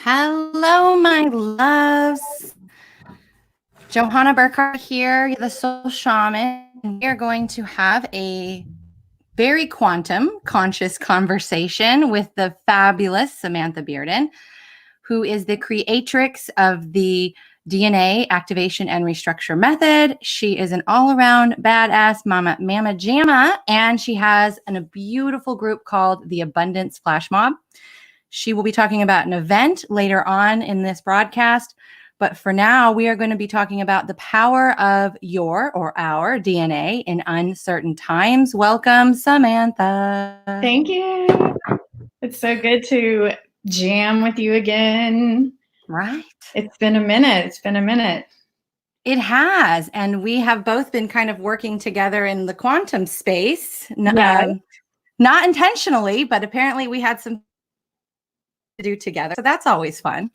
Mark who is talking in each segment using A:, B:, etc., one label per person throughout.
A: Hello, my loves. Johanna Burkhardt here, the soul shaman. We are going to have a very quantum conscious conversation with the fabulous Samantha Bearden, who is the creatrix of the DNA activation and restructure method. She is an all-around badass mama jamma, and she has a beautiful group called the Abundance Flash Mob. She will be talking about an event later on in this broadcast. But for now, we are going to be talking about the power of your or our DNA in uncertain times. Welcome, Samantha.
B: Thank you. It's so good to jam with you again.
A: Right.
B: It's been a minute.
A: It has. And we have both been kind of working together in the quantum space.
B: Yes.
A: Not intentionally, but apparently we had some to do together. So that's always fun.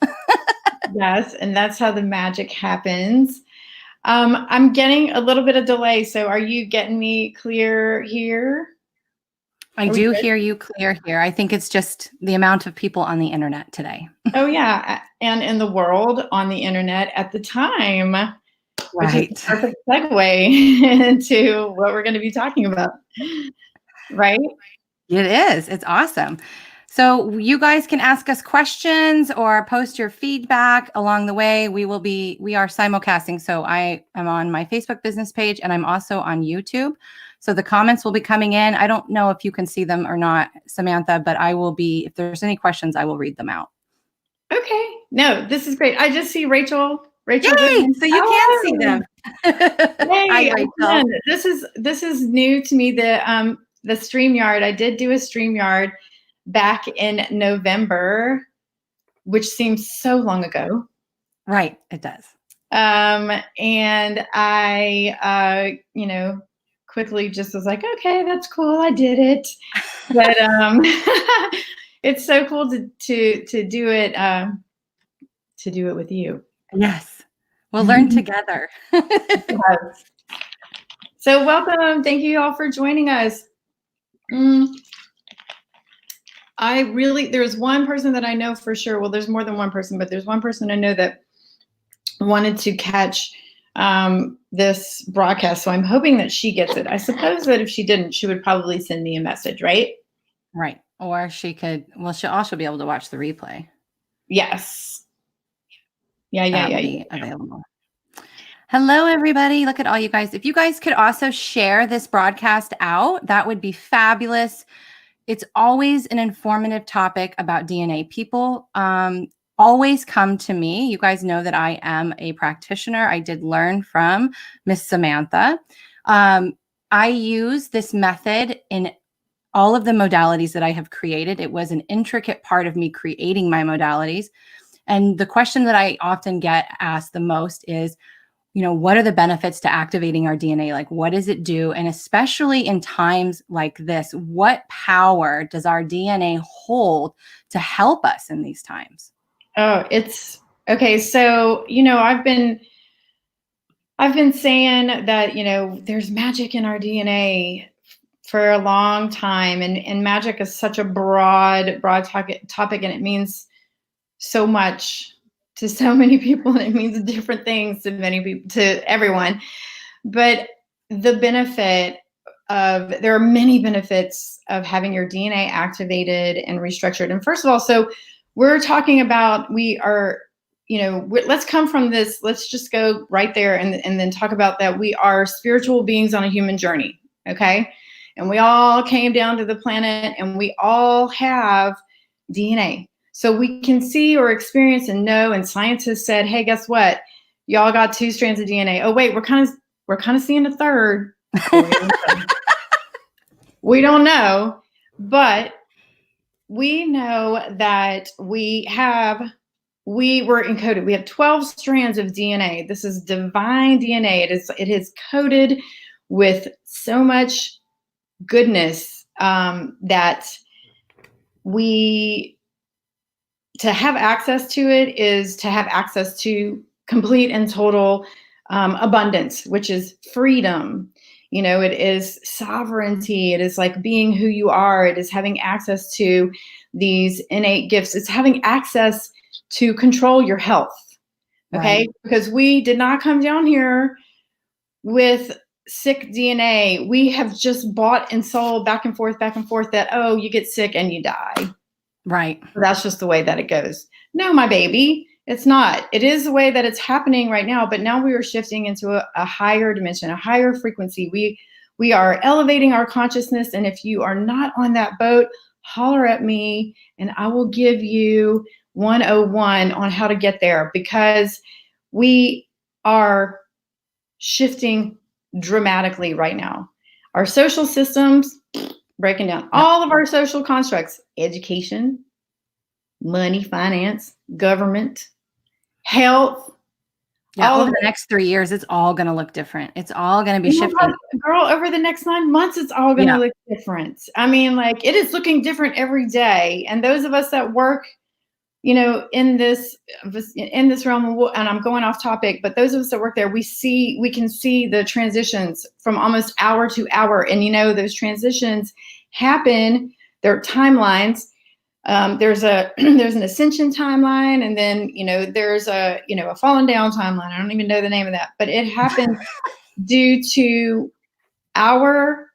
B: Yes, and that's how the magic happens. I'm getting a little bit of delay, so are you getting me clear here?
A: I do hear you clear here. I think it's just the amount of people on the internet today.
B: Oh, yeah, and in the world on the internet at the time. Which is a perfect segue into what we're going to be talking about, right?
A: It is. It's awesome. So you guys can ask us questions or post your feedback along the way. We are simulcasting. So I am on my Facebook business page and I'm also on YouTube. So the comments will be coming in. I don't know if you can see them or not, Samantha, but if there's any questions, I will read them out.
B: Okay. No, this is great. I just see Rachel.
A: Yay! So you can see them.
B: Hey, Rachel. This is new to me. The StreamYard. I did do a StreamYard back in November, which seems so long ago.
A: Right, it does.
B: And I, quickly just was like, okay, that's cool. I did it. But it's so cool to do it. To do it with you.
A: Yes. We'll learn together.
B: Yes. So welcome. Thank you all for joining us. There's one person that I know for sure. Well, there's more than one person, but there's one person I know that wanted to catch this broadcast. So I'm hoping that she gets it. I suppose that if she didn't, she would probably send me a message, right?
A: Right. Or she'll also be able to watch the replay.
B: Yes. Yeah.
A: Available. Hello, everybody. Look at all you guys. If you guys could also share this broadcast out, that would be fabulous. It's always an informative topic about DNA. People always come to me. You guys know that I am a practitioner. I did learn from Miss Samantha. I use this method in all of the modalities that I have created. It was an intricate part of me creating my modalities. And the question that I often get asked the most is, what are the benefits to activating our DNA? Like, what does it do? And especially in times like this, what power does our DNA hold to help us in these times?
B: Oh, it's okay. So, I've been saying that, there's magic in our DNA for a long time. And magic is such a broad topic, and it means so much to so many people, and it means different things to many people, to everyone. But there are many benefits of having your DNA activated and restructured. And first of all, so we're talking about, let's come from this, let's just go right there and then talk about that we are spiritual beings on a human journey, okay? And we all came down to the planet and we all have DNA. So we can see or experience and know, and scientists said, hey, guess what? Y'all got 2 strands of DNA. Oh, wait, we're kind of seeing a third. We don't know, but we know that we were encoded. We have 12 strands of DNA. This is divine DNA. It is coded with so much goodness that to have access to it is to have access to complete and total abundance, which is freedom. It is sovereignty. It is like being who you are. It is having access to these innate gifts. It's having access to control your health. Okay.
A: Right.
B: Because we did not come down here with sick DNA. We have just bought and sold back and forth that, oh, you get sick and you die.
A: Right.
B: That's just the way that it goes. No, my baby, it's not. It is the way that it's happening right now, but now we are shifting into a higher dimension, a higher frequency. We are elevating our consciousness, and if you are not on that boat, holler at me and I will give you 101 on how to get there, because we are shifting dramatically right now. Our social systems, breaking down all of our social constructs, education, money, finance, government, health.
A: Yeah, over the next 3 years, it's all going to look different. It's all going to be shifting.
B: Girl, over the next 9 months, it's all going to look different. I mean, like, it is looking different every day. And those of us that work, you know, in this realm, and I'm going off topic, but those of us that work there, we can see the transitions from almost hour to hour. And, you know, those transitions happen, they're timelines. There's an ascension timeline, and then, you know, there's a fallen down timeline. I don't even know the name of that, but it happens due to our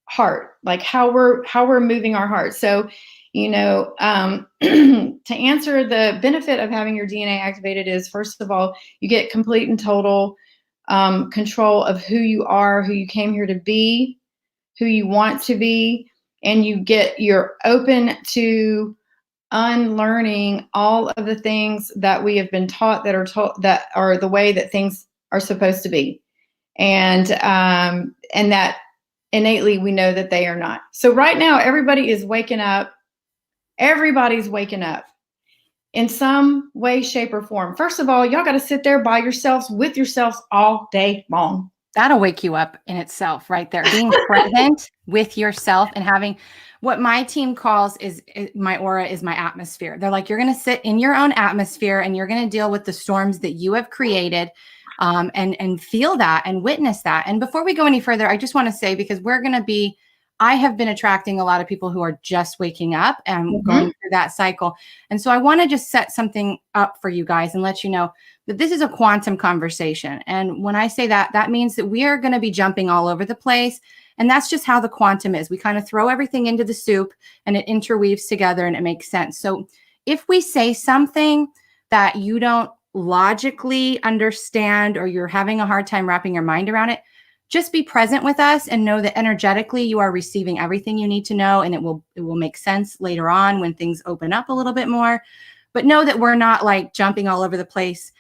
B: heart, like how we're moving our heart. So, you know, to answer, the benefit of having your DNA activated is, first of all, you get complete and total control of who you are, who you came here to be, who you want to be, and you're open to unlearning all of the things that we have been taught that are the way that things are supposed to be, and that innately we know that they are not. So right now, everybody is waking up. Everybody's waking up in some way, shape, or form. First of all, y'all got to sit there by yourselves, with yourselves all day long.
A: That'll wake you up in itself right there. Being present with yourself and having what my team calls my aura is my atmosphere. They're like, you're going to sit in your own atmosphere and you're going to deal with the storms that you have created, and feel that and witness that. And before we go any further, I just want to say, because I have been attracting a lot of people who are just waking up and going through that cycle. And so I want to just set something up for you guys and let you know that this is a quantum conversation. And when I say that, that means that we are going to be jumping all over the place. And that's just how the quantum is. We kind of throw everything into the soup and it interweaves together and it makes sense. So if we say something that you don't logically understand, or you're having a hard time wrapping your mind around it, just be present with us and know that energetically you are receiving everything you need to know, and it will make sense later on when things open up a little bit more. But know that we're not like jumping all over the place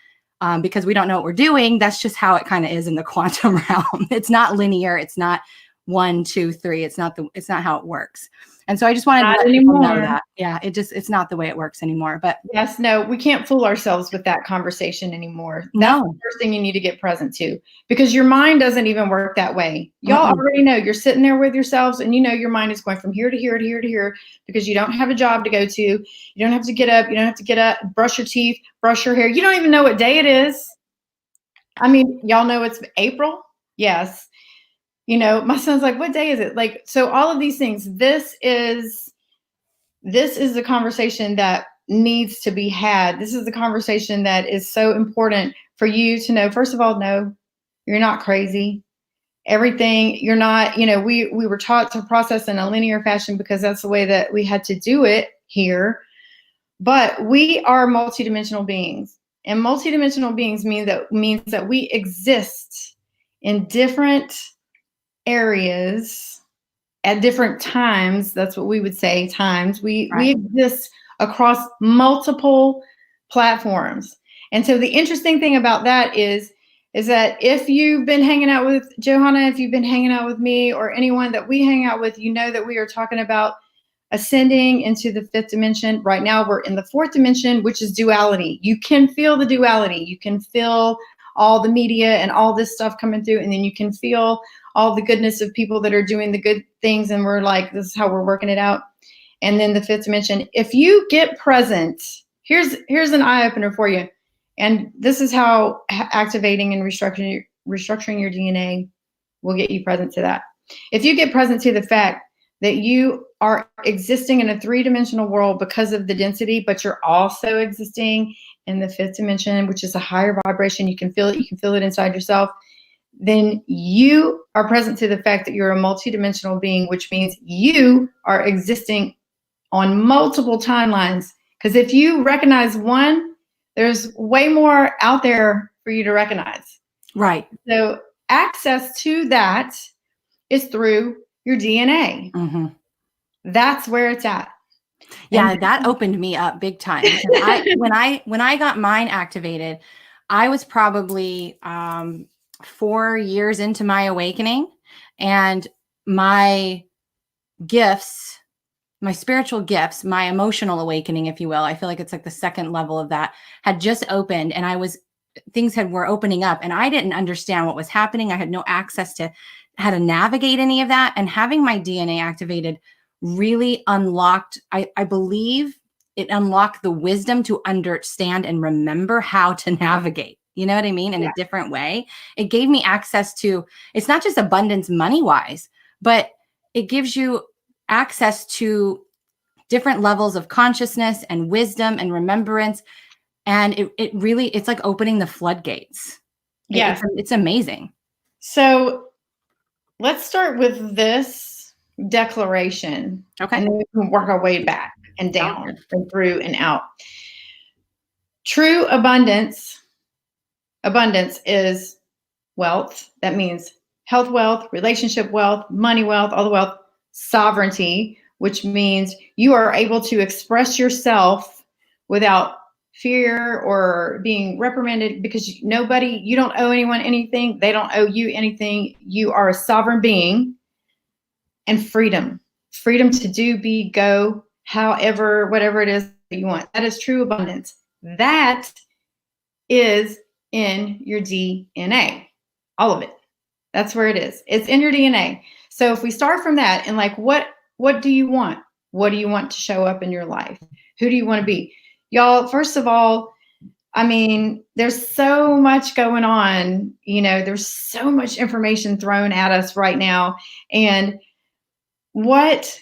A: because we don't know what we're doing. That's just how it kind of is in the quantum realm. It's not linear. It's not 1, 2, 3. It's not how it works. And so I just wanted to let people know that. Yeah, it's not the way it works anymore. But
B: yes, no, we can't fool ourselves with that conversation anymore. That's the first thing you need to get present to, because your mind doesn't even work that way. Y'all already know. You're sitting there with yourselves, and you know your mind is going from here to here to here to here, because you don't have a job to go to. You don't have to get up. You don't have to get up, brush your teeth, brush your hair. You don't even know what day it is. I mean, y'all know it's April. Yes. You know, my son's like, what day is it? Like, so all of these things, this is the conversation that needs to be had. This is the conversation that is so important for you to know. First of all, no, you're not crazy. Everything, you're not, you know, we were taught to process in a linear fashion because that's the way that we had to do it here. But we are multidimensional beings. And multidimensional beings means that we exist in different areas at different times. That's what we would say, times. We exist across multiple platforms. And so the interesting thing about that is that if you've been hanging out with Johanna, if you've been hanging out with me, or anyone that we hang out with, you know that we are talking about ascending into the 5th dimension. Right now we're in the 4th dimension, which is duality. You can feel the duality. You can feel all the media and all this stuff coming through, and then you can feel all the goodness of people that are doing the good things, and we're like, this is how we're working it out. And then the 5th dimension, if you get present, here's an eye-opener for you. And this is how activating and restructuring your DNA will get you present to that. If you get present to the fact that you are existing in a 3-dimensional world because of the density, but you're also existing in the 5th dimension, which is a higher vibration. You can feel it. You can feel it inside yourself. Then you are present to the fact that you're a multidimensional being, which means you are existing on multiple timelines. Because if you recognize one, there's way more out there for you to recognize.
A: Right.
B: So access to that is through your DNA.
A: Mm-hmm.
B: That's where it's at.
A: Yeah,
B: And
A: that opened me up big time. When I got mine activated, I was probably 4 years into my awakening, and my gifts, my spiritual gifts, my emotional awakening, if you will, I feel like it's like the second level of that, had just opened, and were opening up, and I didn't understand what was happening. I had no access to how to navigate any of that, and having my DNA activated really unlocked, I believe it unlocked the wisdom to understand and remember how to navigate. You know what I mean? In a different way. It gave me access to, it's not just abundance money-wise, but it gives you access to different levels of consciousness and wisdom and remembrance. And it really, it's like opening the floodgates.
B: yes,
A: It's amazing.
B: So let's start with this declaration.
A: Okay.
B: And then we can work our way back and down and through and out. True abundance is wealth. That means health wealth, relationship wealth, money wealth, all the wealth. Sovereignty, which means you are able to express yourself without fear or being reprimanded, because you don't owe anyone anything. They don't owe you anything. You are a sovereign being. And freedom to do, be, go, however, whatever it is that you want. That is true abundance. That is in your DNA, all of it. That's where it is. It's in your DNA. So if we start from that and like, what do you want? What do you want to show up in your life? Who do you want to be? Y'all, first of all, I mean, there's so much going on. There's so much information thrown at us right now. And what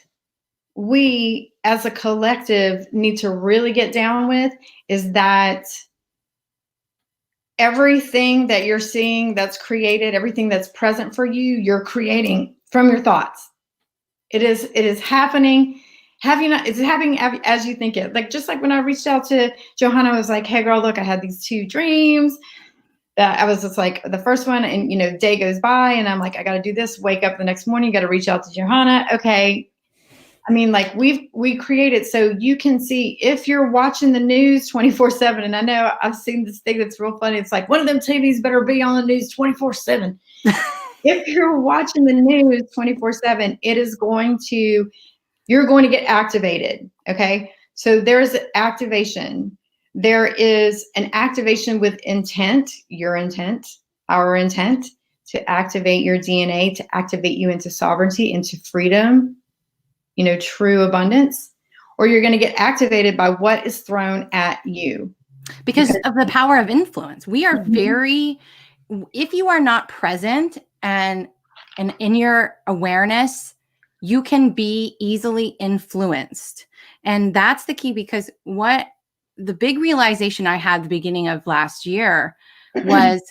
B: we as a collective need to really get down with is that everything that you're seeing that's created, everything that's present for you, you're creating from your thoughts. It is happening. It's happening as you think it. Like, just like when I reached out to Johanna, I was like, hey girl, look, I had these 2 dreams that I was just like, the first one, and day goes by and I'm like, I got to do this, wake up the next morning, got to reach out to Johanna. Okay. I mean, like we created, so you can see if you're watching the news 24/7. And I know I've seen this thing that's real funny. It's like, one of them TVs better be on the news 24/7. If you're watching the news 24/7, you're going to get activated. Okay. So there's activation. There is an activation with intent, your intent, our intent to activate your DNA, to activate you into sovereignty, into freedom, true abundance, or you're going to get activated by what is thrown at you.
A: Because of the power of influence. We are if you are not present and in your awareness, you can be easily influenced. And that's the key, because what the big realization I had at the beginning of last year was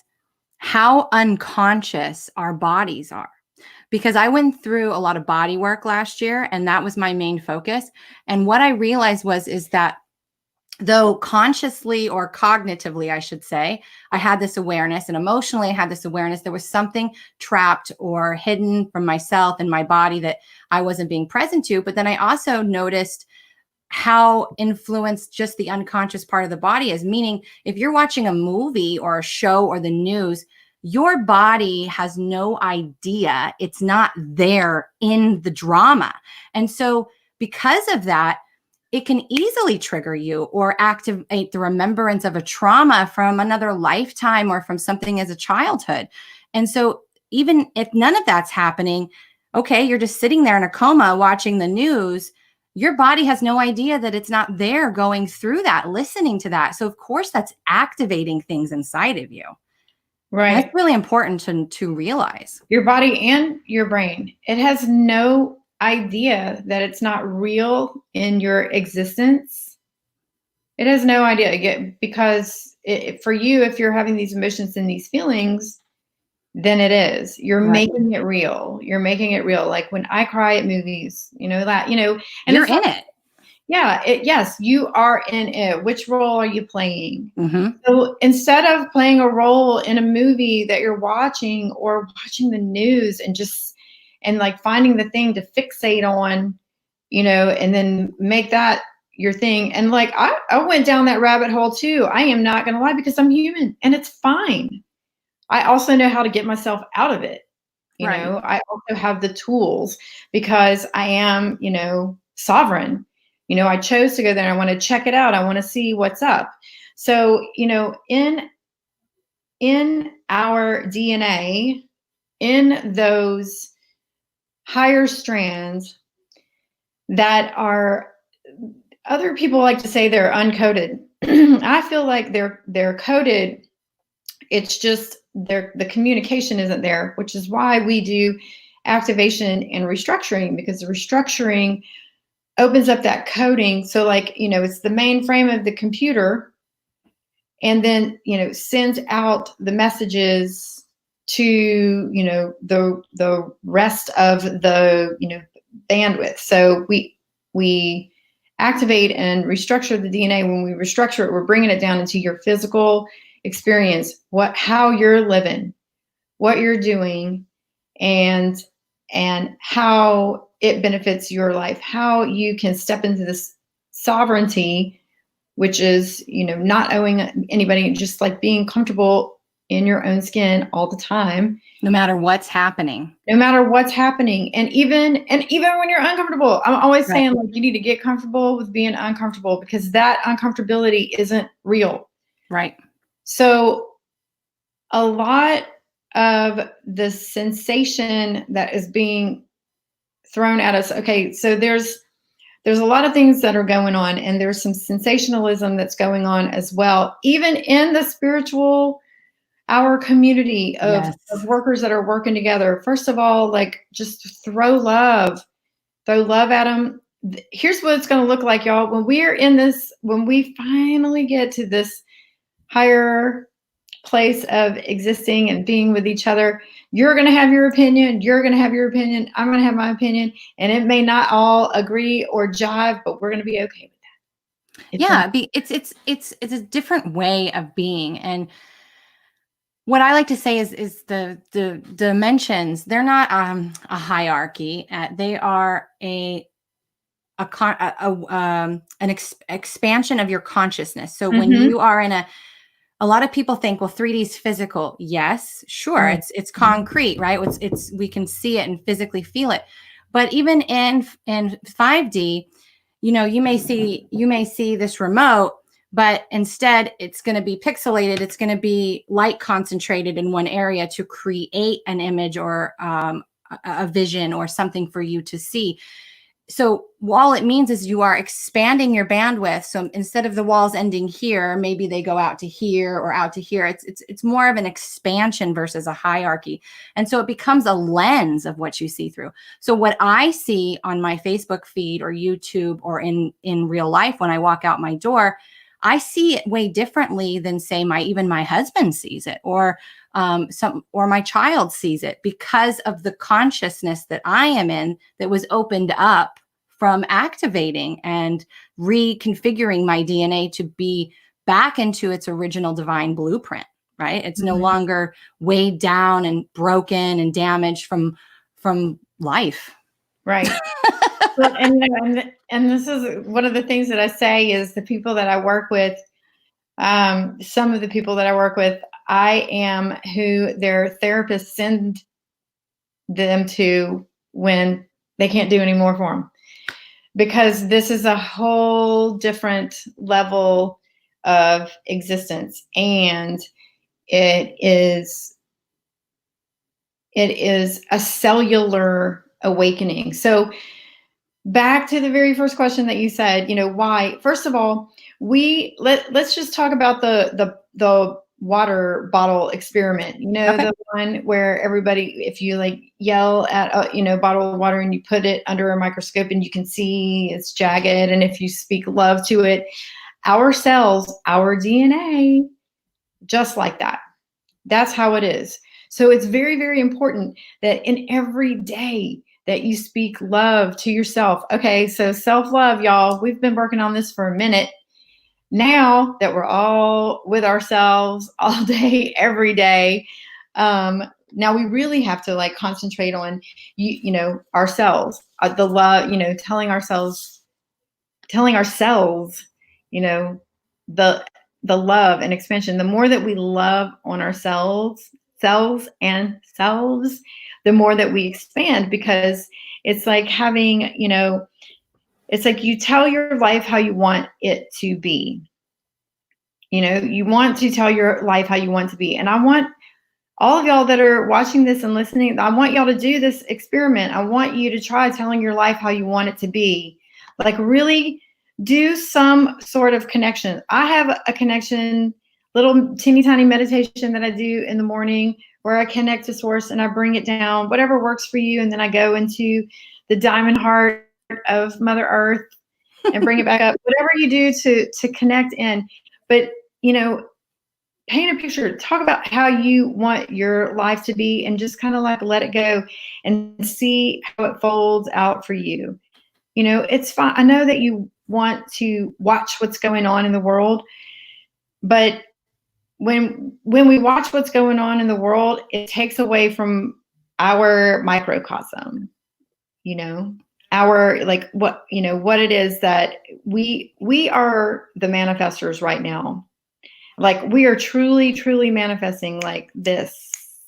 A: how unconscious our bodies are. Because I went through a lot of body work last year, and that was my main focus. And what I realized is that though consciously or cognitively, I should say, I had this awareness, and emotionally I had this awareness, there was something trapped or hidden from myself and my body that I wasn't being present to. But then I also noticed how influenced just the unconscious part of the body is. Meaning, if you're watching a movie or a show or the news, your body has no idea. It's not there in the drama. And so because of that, it can easily trigger you or activate the remembrance of a trauma from another lifetime or from something as a childhood. And so even if none of that's happening, okay, you're just sitting there in a coma watching the news, your body has no idea that it's not there going through that, listening to that. So of course that's activating things inside of you.
B: Right.
A: That's really important to realize.
B: Your body and your brain. It has no idea that it's not real in your existence, it has no idea. Because for you, if you're having these emotions and these feelings, then it is. You're making it real. You're making it real. Like when I cry at movies, and
A: you're in it.
B: Yeah. Yes, you are in it. Which role are you playing?
A: Mm-hmm.
B: So instead of playing a role in a movie that you're watching, or watching the news and like finding the thing to fixate on, and then make that your thing. And like, I went down that rabbit hole too. I am not going to lie, because I'm human and it's fine. I also know how to get myself out of it. I also have the tools, because I am, sovereign. I chose to go there and I want to check it out. I want to see what's up. So, in our DNA, in those higher strands that are, other people like to say they're uncoded. I feel like they're coded. It's just the communication isn't there, which is why we do activation and restructuring, because the restructuring opens up that coding. So like, it's the mainframe of the computer, and then, sends out the messages to, the rest of the, bandwidth. So we activate and restructure the DNA. When we restructure it, we're bringing it down into your physical experience, how you're living, what you're doing, and how it benefits your life, how you can step into this sovereignty, which is, not owing anybody, just like being comfortable in your own skin all the time.
A: No matter what's happening.
B: And even when you're uncomfortable, I'm always saying, like, you need to get comfortable with being uncomfortable, because that uncomfortability isn't real.
A: Right.
B: So a lot of the sensation that is being thrown at us. Okay, so there's a lot of things that are going on, and there's some sensationalism that's going on as well, even in the spiritual, our community of workers that are working together. First of all, like, just throw love at them. Here's what it's going to look like, y'all. When we finally get to this higher place of existing and being with each other, you're going to have your opinion. You're going to have your opinion. I'm going to have my opinion. And it may not all agree or jive, but we're going to be okay with that.
A: It's a different way of being. And what I like to say is the dimensions, they're not a hierarchy. They are expansion of your consciousness. So when you are in a lot of people think, well, 3D is physical. Yes, sure. It's concrete, right? We can see it and physically feel it. But even in 5D, you may see this remote, but instead it's going to be pixelated. It's going to be light concentrated in one area to create an image or a vision or something for you to see. So all it means is you are expanding your bandwidth. So instead of the walls ending here, maybe they go out to here or out to here. It's more of an expansion versus a hierarchy. And so it becomes a lens of what you see through. So what I see on my Facebook feed or YouTube or in real life when I walk out my door, I see it way differently than, say, even my husband sees it, or my child sees it, because of the consciousness that I am in that was opened up from activating and reconfiguring my DNA to be back into its original divine blueprint, right? It's no longer weighed down and broken and damaged from life.
B: Right. Well, and this is one of the things that I say is the people that I work with, some of the people that I work with, I am who their therapists send them to when they can't do any more for them. Because this is a whole different level of existence, and it is a cellular awakening. So back to the very first question that you said, why? First of all, let's just talk about the water bottle experiment. You know,
A: Okay.
B: the one where everybody, if you like yell at a bottle of water and you put it under a microscope and you can see it's jagged, and if you speak love to it, our cells, our DNA, just like that. That's how it is. So it's very, very important that in every day that you speak love to yourself. Okay, so self-love, y'all, we've been working on this for a minute. Now that we're all with ourselves all day, every day, now we really have to like concentrate on, ourselves, the love, telling ourselves, the love and expansion. The more that we love on ourselves, the more that we expand, because it's like having, it's like you tell your life how you want it to be. You want to tell your life how you want to be. And I want all of y'all that are watching this and listening, I want y'all to do this experiment. I want you to try telling your life how you want it to be. Like really do some sort of connection. I have a connection, little teeny tiny meditation that I do in the morning where I connect to source and I bring it down, whatever works for you. And then I go into the diamond heart of Mother Earth and bring it back up, whatever you do to connect in. But, paint a picture, talk about how you want your life to be, and just kind of like let it go and see how it folds out for you. It's fine. I know that you want to watch what's going on in the world, but when we watch what's going on in the world, it takes away from our microcosm, our like what it is that we are the manifestors right now. Like we are truly, truly manifesting like this.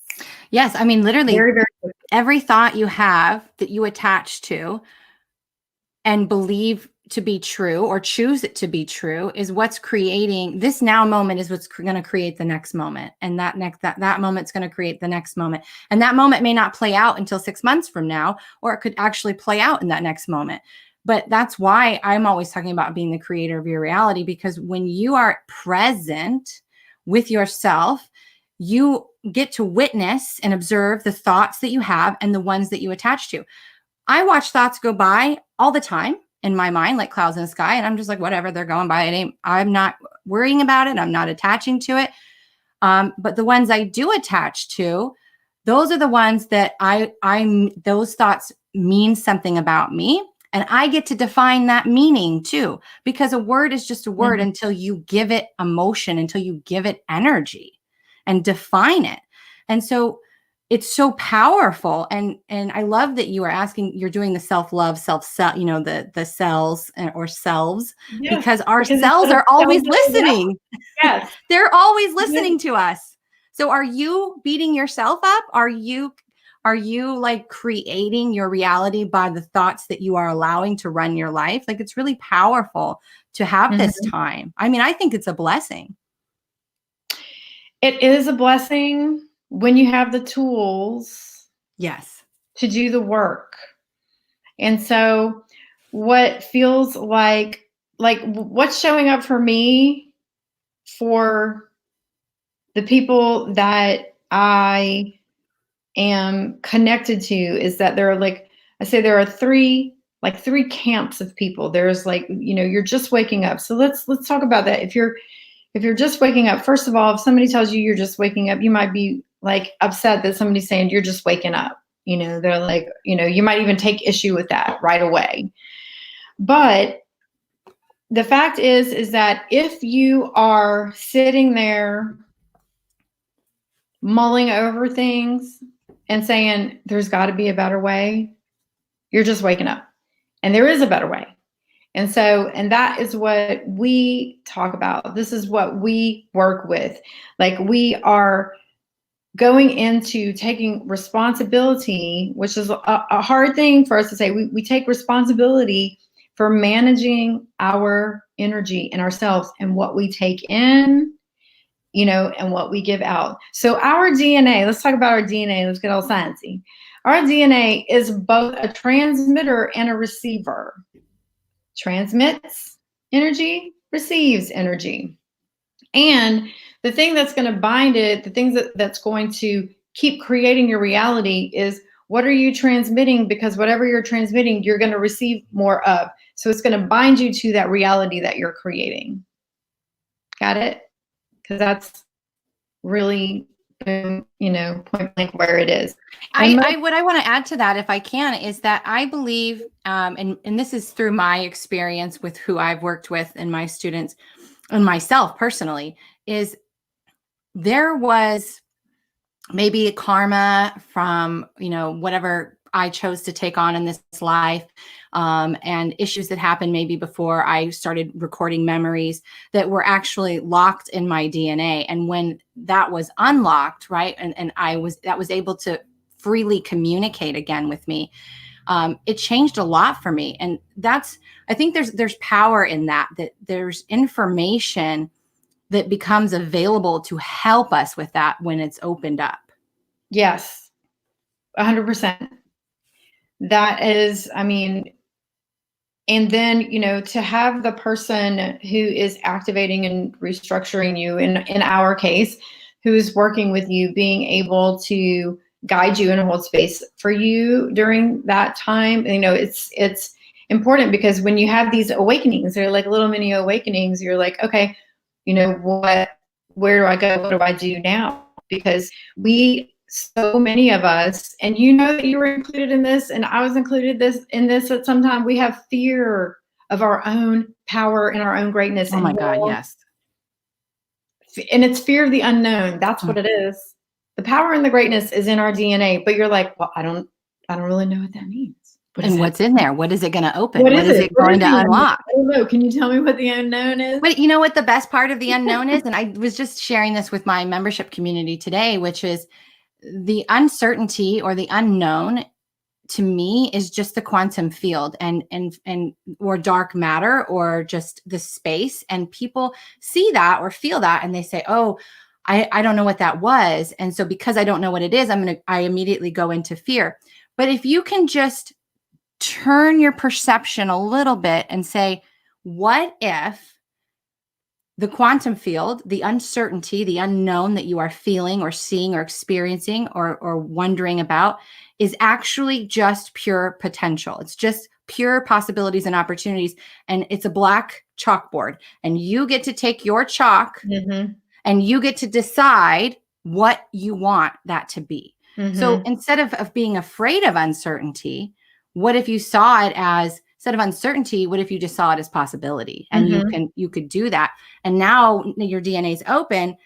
A: Yes. I mean, literally
B: very, very
A: every thought you have that you attach to and believe to be true or choose it to be true is what's creating this now moment, is what's going to create the next moment. And that moment's going to create the next moment. And that moment may not play out until 6 months from now, or it could actually play out in that next moment. But that's why I'm always talking about being the creator of your reality, because when you are present with yourself, you get to witness and observe the thoughts that you have and the ones that you attach to. I watch thoughts go by all the time in my mind, like clouds in the sky. And I'm just like, whatever, they're going by. I'm not worrying about it. I'm not attaching to it. But the ones I do attach to, those are the ones that those thoughts mean something about me. And I get to define that meaning too, because a word is just a word until you give it emotion, until you give it energy and define it. And so it's so powerful. And I love that you are asking, you're doing the self-love, the cells or selves,
B: yes,
A: because our cells are always listening.
B: Yes.
A: They're always listening to us. So are you beating yourself up? Are you like creating your reality by the thoughts that you are allowing to run your life? Like, it's really powerful to have this time. I mean, I think it's a blessing.
B: It is a blessing when you have the tools.
A: Yes.
B: To do the work. And so what feels like what's showing up for me, for the people that I am connected to, is that there are there are three camps of people. There's you're just waking up. So let's talk about that. If you're just waking up, first of all, if somebody tells you you're just waking up, you might be like upset that somebody's saying you're just waking up. They're like, you might even take issue with that right away. But the fact is that if you are sitting there mulling over things and saying there's got to be a better way, you're just waking up. And there is a better way. And that is what we talk about. This is what we work with. Like, we are going into taking responsibility, which is a hard thing for us to say. We take responsibility for managing our energy and ourselves and what we take in, and what we give out. So our DNA, let's talk about our DNA. Let's get all sciencey. Our DNA is both a transmitter and a receiver. Transmits energy, receives energy. And The thing that's going to bind it, the things that's going to keep creating your reality is, what are you transmitting? Because whatever you're transmitting, you're going to receive more of. So it's going to bind you to that reality that you're creating. Got it? Because that's really, point blank where it is.
A: What I want to add to that, if I can, is that I believe, and this is through my experience with who I've worked with and my students and myself personally, is there was maybe a karma from, whatever I chose to take on in this life, and issues that happened maybe before I started recording memories that were actually locked in my DNA. And when that was unlocked, right, and that was able to freely communicate again with me, it changed a lot for me. And I think there's power in that there's information that becomes available to help us with that when it's opened up.
B: Yes, 100%. That is, and then, to have the person who is activating and restructuring you, in our case, who's working with you, being able to guide you and hold space for you during that time. It's important, because when you have these awakenings, they're like little mini awakenings. You're like, okay, where do I go? What do I do now? Because so many of us, and that you were included in this, and I was included in this at some time, we have fear of our own power and our own greatness.
A: Oh my God, yes.
B: And it's fear of the unknown. That's what it is. The power and the greatness is in our DNA, but you're like, well, I don't really know what that means.
A: What's in there? What is it going to open?
B: What is it
A: going to unlock?
B: I don't know. Can you tell me what the unknown is?
A: But you know what the best part of the unknown is? And I was just sharing this with my membership community today, which is the uncertainty or the unknown to me is just the quantum field and or dark matter, or just the space. And people see that or feel that, and they say, oh, I don't know what that was. And so because I don't know what it is, I immediately go into fear. But if you can just turn your perception a little bit and say, what if the quantum field, the uncertainty, the unknown that you are feeling or seeing or experiencing or wondering about is actually just pure potential. It's just pure possibilities and opportunities. And it's a black chalkboard. And you get to take your chalk and you get to decide what you want that to be. So instead of being afraid of uncertainty, what if you saw it as, instead of uncertainty, what if you just saw it as possibility? And you could do that. And now your DNA is open.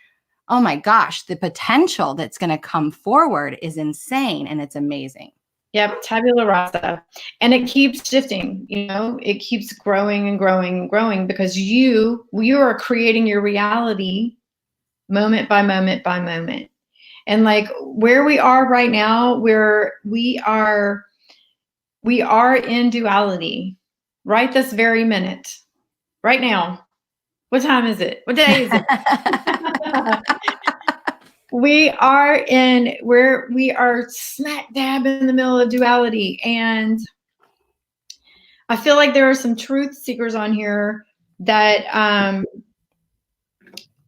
A: Oh my gosh, the potential that's going to come forward is insane, and it's amazing.
B: Yep, tabula rasa. And it keeps shifting, it keeps growing and growing and growing, because you are creating your reality moment by moment by moment. And like where we are right now, where we are in duality right this very minute, right now. What time is it? What day is it? We are smack dab in the middle of duality. And I feel like there are some truth seekers on here that,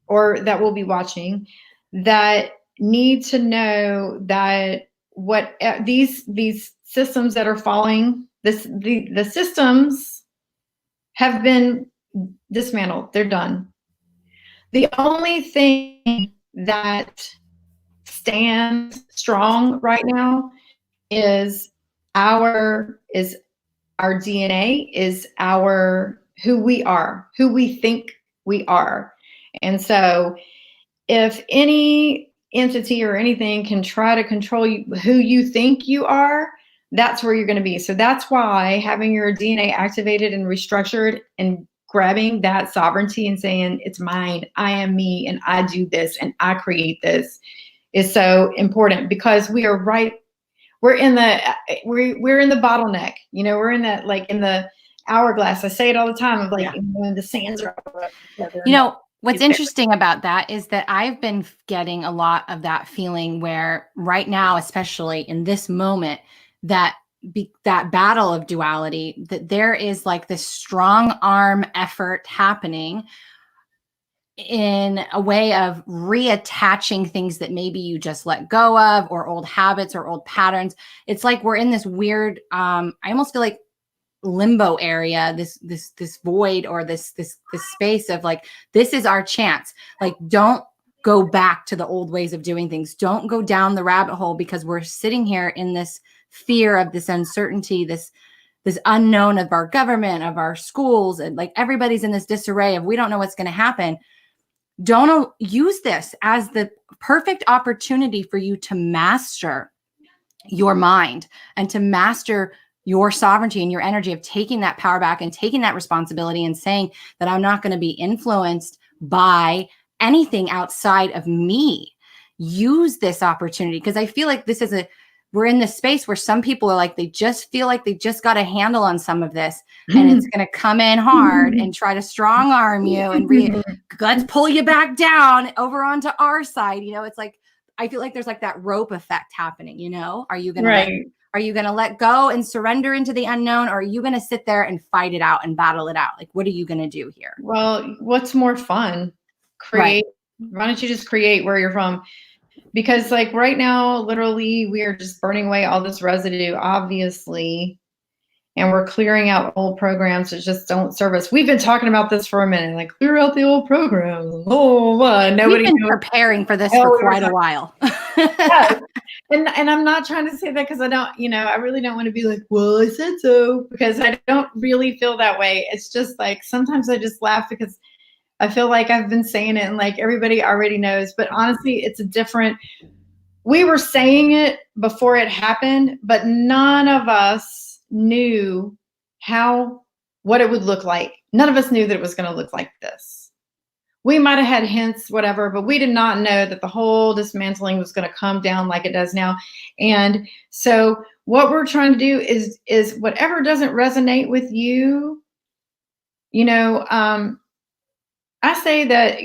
B: or that will be watching, that need to know that these systems that are falling, the systems have been dismantled. They're done. The only thing that stands strong right now is our DNA, is who we are, who we think we are. And so if any entity or anything can try to control you, who you think you are, that's where you're going to be. So that's why having your DNA activated and restructured and grabbing that sovereignty and saying, it's mine, I am me, and I do this, and I create this, is so important, because we're in the bottleneck, we're in that, like in the hourglass. I say it all the time of like, when the sands are
A: what's interesting about that is that I've been getting a lot of that feeling where right now, especially in this moment, that battle of duality, that there is like this strong arm effort happening in a way of reattaching things that maybe you just let go of, or old habits or old patterns. It's like we're in this weird, I almost feel like limbo area, this void, or this space of like, this is our chance. Like, don't go back to the old ways of doing things. Don't go down the rabbit hole, because we're sitting here in this fear of this uncertainty, this unknown of our government, of our schools, and like everybody's in this disarray of, we don't know what's going to happen. Don't use this as the perfect opportunity for you to master your mind and to master your sovereignty and your energy of taking that power back and taking that responsibility and saying that I'm not going to be influenced by anything outside of me. Use this opportunity, because I feel like we're in this space where some people are like, they just feel like they just got a handle on some of this, and it's going to come in hard and try to strong arm you and let's pull you back down over onto our side. It's like, I feel like there's like that rope effect happening. Are you going to let go and surrender into the unknown, or are you going to sit there and fight it out and battle it out? Like, what are you going to do here?
B: Well, what's more fun? Create. Right. Why don't you just create where you're from? Because like right now, literally, we are just burning away all this residue, obviously, and we're clearing out old programs that just don't serve us. We've been talking about this for a minute, like clear out the old programs.
A: We've been preparing for this for quite a while.
B: Yes. And I'm not trying to say that because I don't, I really don't want to be like, well, I said so, because I don't really feel that way. It's just like, sometimes I just laugh because I feel like I've been saying it and like everybody already knows, but honestly, we were saying it before it happened, but none of us knew what it would look like. None of us knew that it was going to look like this. We might've had hints, whatever, but we did not know that the whole dismantling was going to come down like it does now. And so what we're trying to do is whatever doesn't resonate with you, I say that,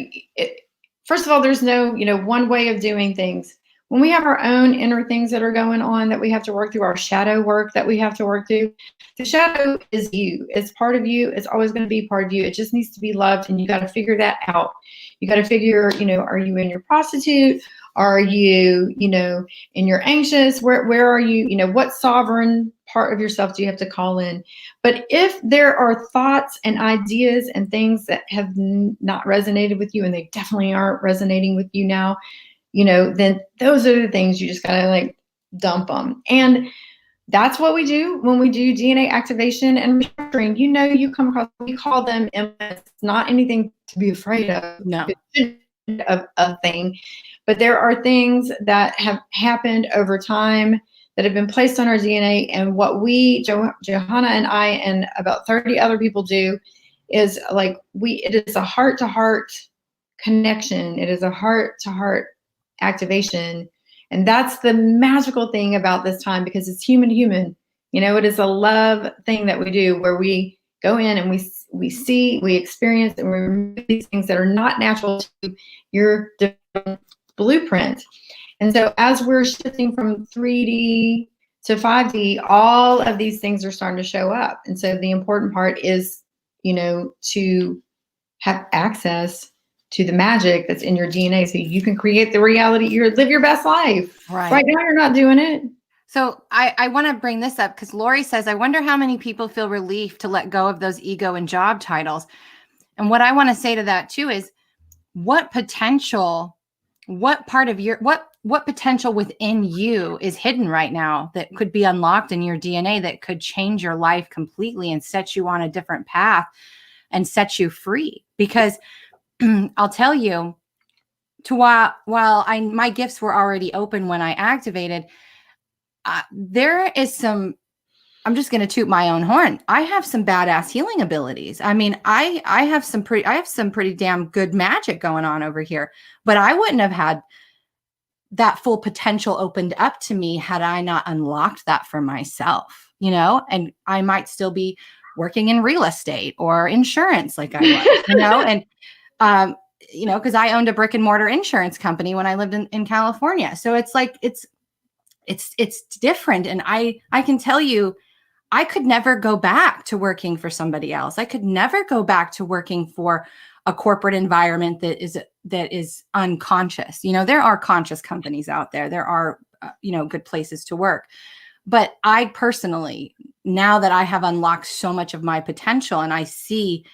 B: first of all, there's no, one way of doing things. When we have our own inner things that are going on that we have to work through, our shadow work that we have to work through, the shadow is you. It's part of you. It's always going to be part of you. It just needs to be loved, and you got to figure that out. You got to figure, are you in your prostitute? Are you, in your anxious? Where are you? What sovereign part of yourself do you have to call in? But if there are thoughts and ideas and things that have not resonated with you, and they definitely aren't resonating with you now, then those are the things you just gotta like dump them. And that's what we do when we do DNA activation and restructuring. You come across, we call them MS. It's not anything to be afraid of.
A: No.
B: Of a thing. But there are things that have happened over time that have been placed on our DNA. And what Johanna and I and about 30 other people do is like, it is a heart-to-heart connection. It is a heart-to-heart activation. And that's the magical thing about this time, because it's human to human. It is a love thing that we do, where we go in and we see, we experience, and we remove these things that are not natural to your blueprint. And so as we're shifting from 3D to 5D, all of these things are starting to show up. And so the important part is, to have access to the magic that's in your DNA, so you can create the reality, live your best life. Right now, you're not doing it.
A: So I want to bring this up because Lori says, I wonder how many people feel relief to let go of those ego and job titles. And what I want to say to that too is, what potential within you is hidden right now that could be unlocked in your DNA that could change your life completely and set you on a different path and set you free? Because I'll tell you, while my gifts were already open when I activated, there is some, I'm just going to toot my own horn. I have some badass healing abilities. I mean, I have some pretty damn good magic going on over here, but I wouldn't have had that full potential opened up to me had I not unlocked that for myself, and I might still be working in real estate or insurance like I was, and, because I owned a brick and mortar insurance company when I lived in California. So it's like, it's different. And I can tell you, I could never go back to working for somebody else. I could never go back to working for a corporate environment that is unconscious. There are conscious companies out there. There are, good places to work. But I personally, now that I have unlocked so much of my potential and I see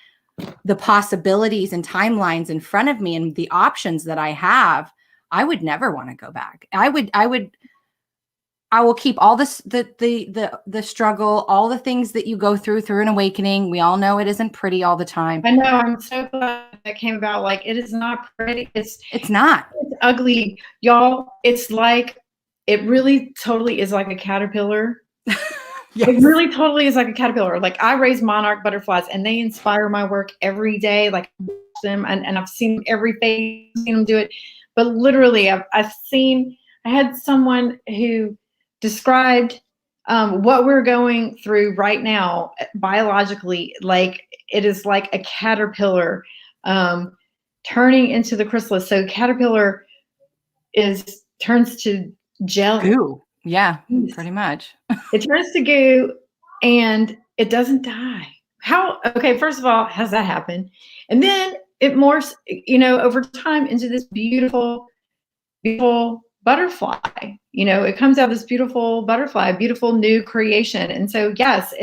A: the possibilities and timelines in front of me and the options that I have, I would never want to go back. I will keep all this, the struggle, all the things that you go through an awakening. We all know it isn't pretty all the time.
B: I know. I'm so glad that came about. Like, it is not pretty.
A: It's not.
B: It's ugly, y'all. It's like, it really totally is like a caterpillar.
A: Yes.
B: It really totally is like a caterpillar. Like, I raise monarch butterflies and they inspire my work every day. Like, I watch them and I've seen every phase, seen them do it. But literally, I had someone who described what we're going through right now biologically. Like, it is like a caterpillar turning into the chrysalis. So caterpillar turns to gel.
A: Goo. Yeah, pretty much.
B: It turns to goo and it doesn't die. Okay, first of all, how does that happen? And then it morphs, over time into this beautiful, beautiful butterfly. It comes out this beautiful butterfly, beautiful new creation. And so, yes,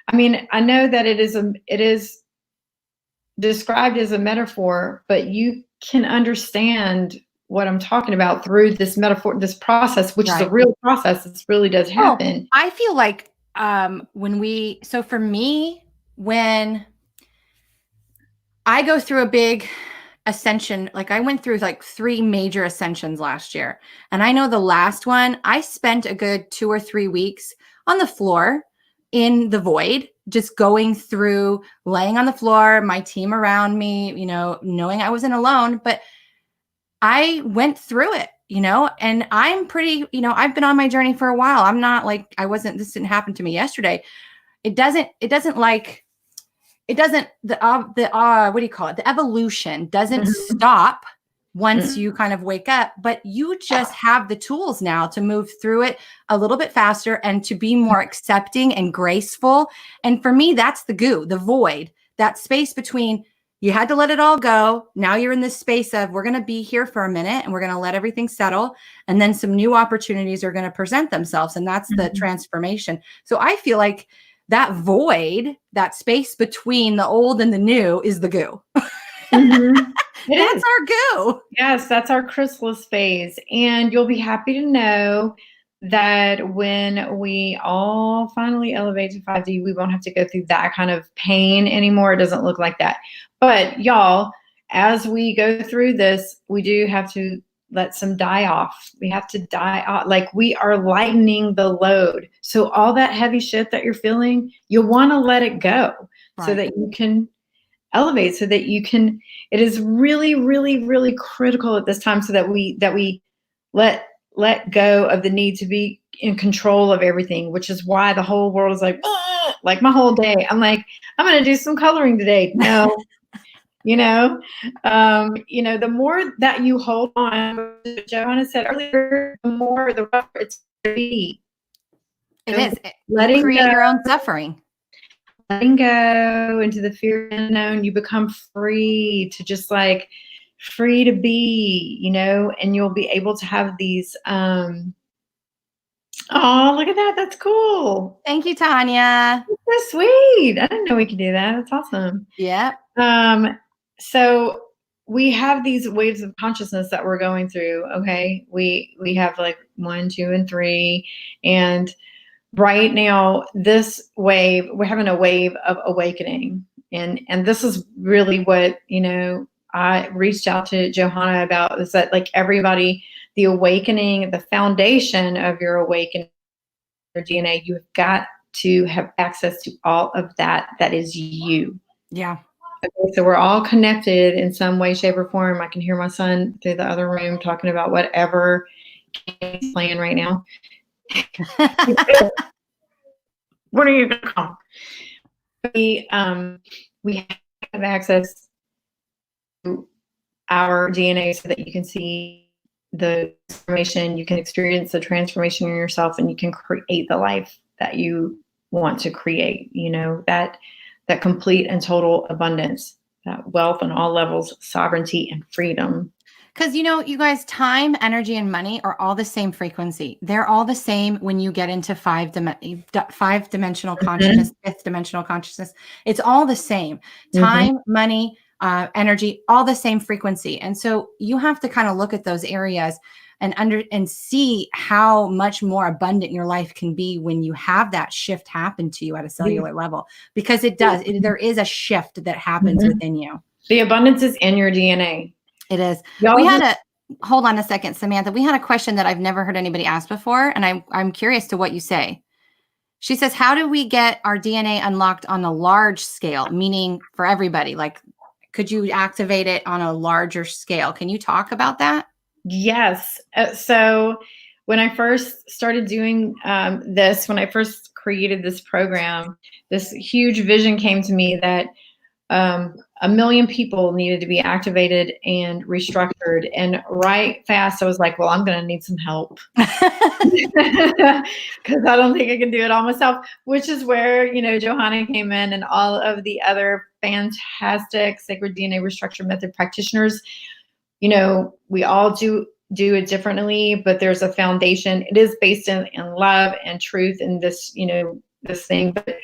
B: I know that it is described as a metaphor, but you can understand what I'm talking about through this metaphor, this process, which is a real process. This really does happen.
A: I feel like for me, when I go through a big ascension, like I went through like 3 major ascensions last year. And I know the last one, I spent a good 2 or 3 weeks on the floor in the void, just going through, laying on the floor, my team around me, knowing I wasn't alone, but I went through it, and I'm pretty, I've been on my journey for a while. I'm not like, this didn't happen to me yesterday. What do you call it? The evolution doesn't stop once you kind of wake up, but you just have the tools now to move through it a little bit faster and to be more accepting and graceful. And for me, that's the goo, the void, that space between you had to let it all go. Now you're in this space of, we're going to be here for a minute and we're going to let everything settle. And then some new opportunities are going to present themselves. And that's the transformation. So I feel like that void, that space between the old and the new is the goo. That's our goo.
B: Yes, that's our chrysalis phase. And you'll be happy to know that when we all finally elevate to 5D, we won't have to go through that kind of pain anymore. It doesn't look like that. But y'all, as we go through this, we do have to let some die off. We have to die off. Like, we are lightening the load. So all that heavy shit that you're feeling, you'll want to let it go so that you can elevate, so that you can, it is really, really, really critical at this time so that we let go of the need to be in control of everything, which is why the whole world is like my whole day. I'm like, I'm going to do some coloring today. No, the more that you hold on, Johanna said earlier, the more the rougher it's going to be.
A: It is. You create your own suffering.
B: Letting go into the fear of the unknown, you become free to just like, free to be, and you'll be able to have these, oh, look at that. That's cool.
A: Thank you, Tanya.
B: That's so sweet. I didn't know we could do that. That's awesome.
A: Yeah.
B: So we have these waves of consciousness that we're going through. Okay. We have like 1, 2, and 3. And right now, this wave, we're having a wave of awakening. And this is really what, I reached out to Johanna about, is that like everybody, the awakening, the foundation of your awakening, your DNA, you have got to have access to all of that. That is you.
A: Yeah.
B: Okay, so we're all connected in some way, shape, or form. I can hear my son through the other room talking about whatever he's playing right now. What are you going to call? We have access to our DNA so that you can see the transformation, you can experience the transformation in yourself, and you can create the life that you want to create, that complete and total abundance, that wealth on all levels, sovereignty and freedom.
A: Because, you guys, time, energy, and money are all the same frequency. They're all the same when you get into five-dimensional consciousness, fifth dimensional consciousness. It's all the same. Time, money, energy, all the same frequency. And so you have to kind of look at those areas and see how much more abundant your life can be when you have that shift happen to you at a cellular level, because it does. There is a shift that happens within you.
B: The abundance is in your DNA.
A: It is. Hold on a second, Samantha. We had a question that I've never heard anybody ask before, and I'm curious to what you say. She says, how do we get our DNA unlocked on a large scale, meaning for everybody? Like, could you activate it on a larger scale? Can you talk about that?
B: Yes. So when I first started doing this, when I first created this program, this huge vision came to me that 1 million people needed to be activated and restructured. And right fast, I was like, well, I'm going to need some help because I don't think I can do it all myself, which is where, Johanna came in and all of the other fantastic sacred DNA restructure method practitioners. We all do it differently, but there's a foundation. It is based in love and truth and this, this thing, but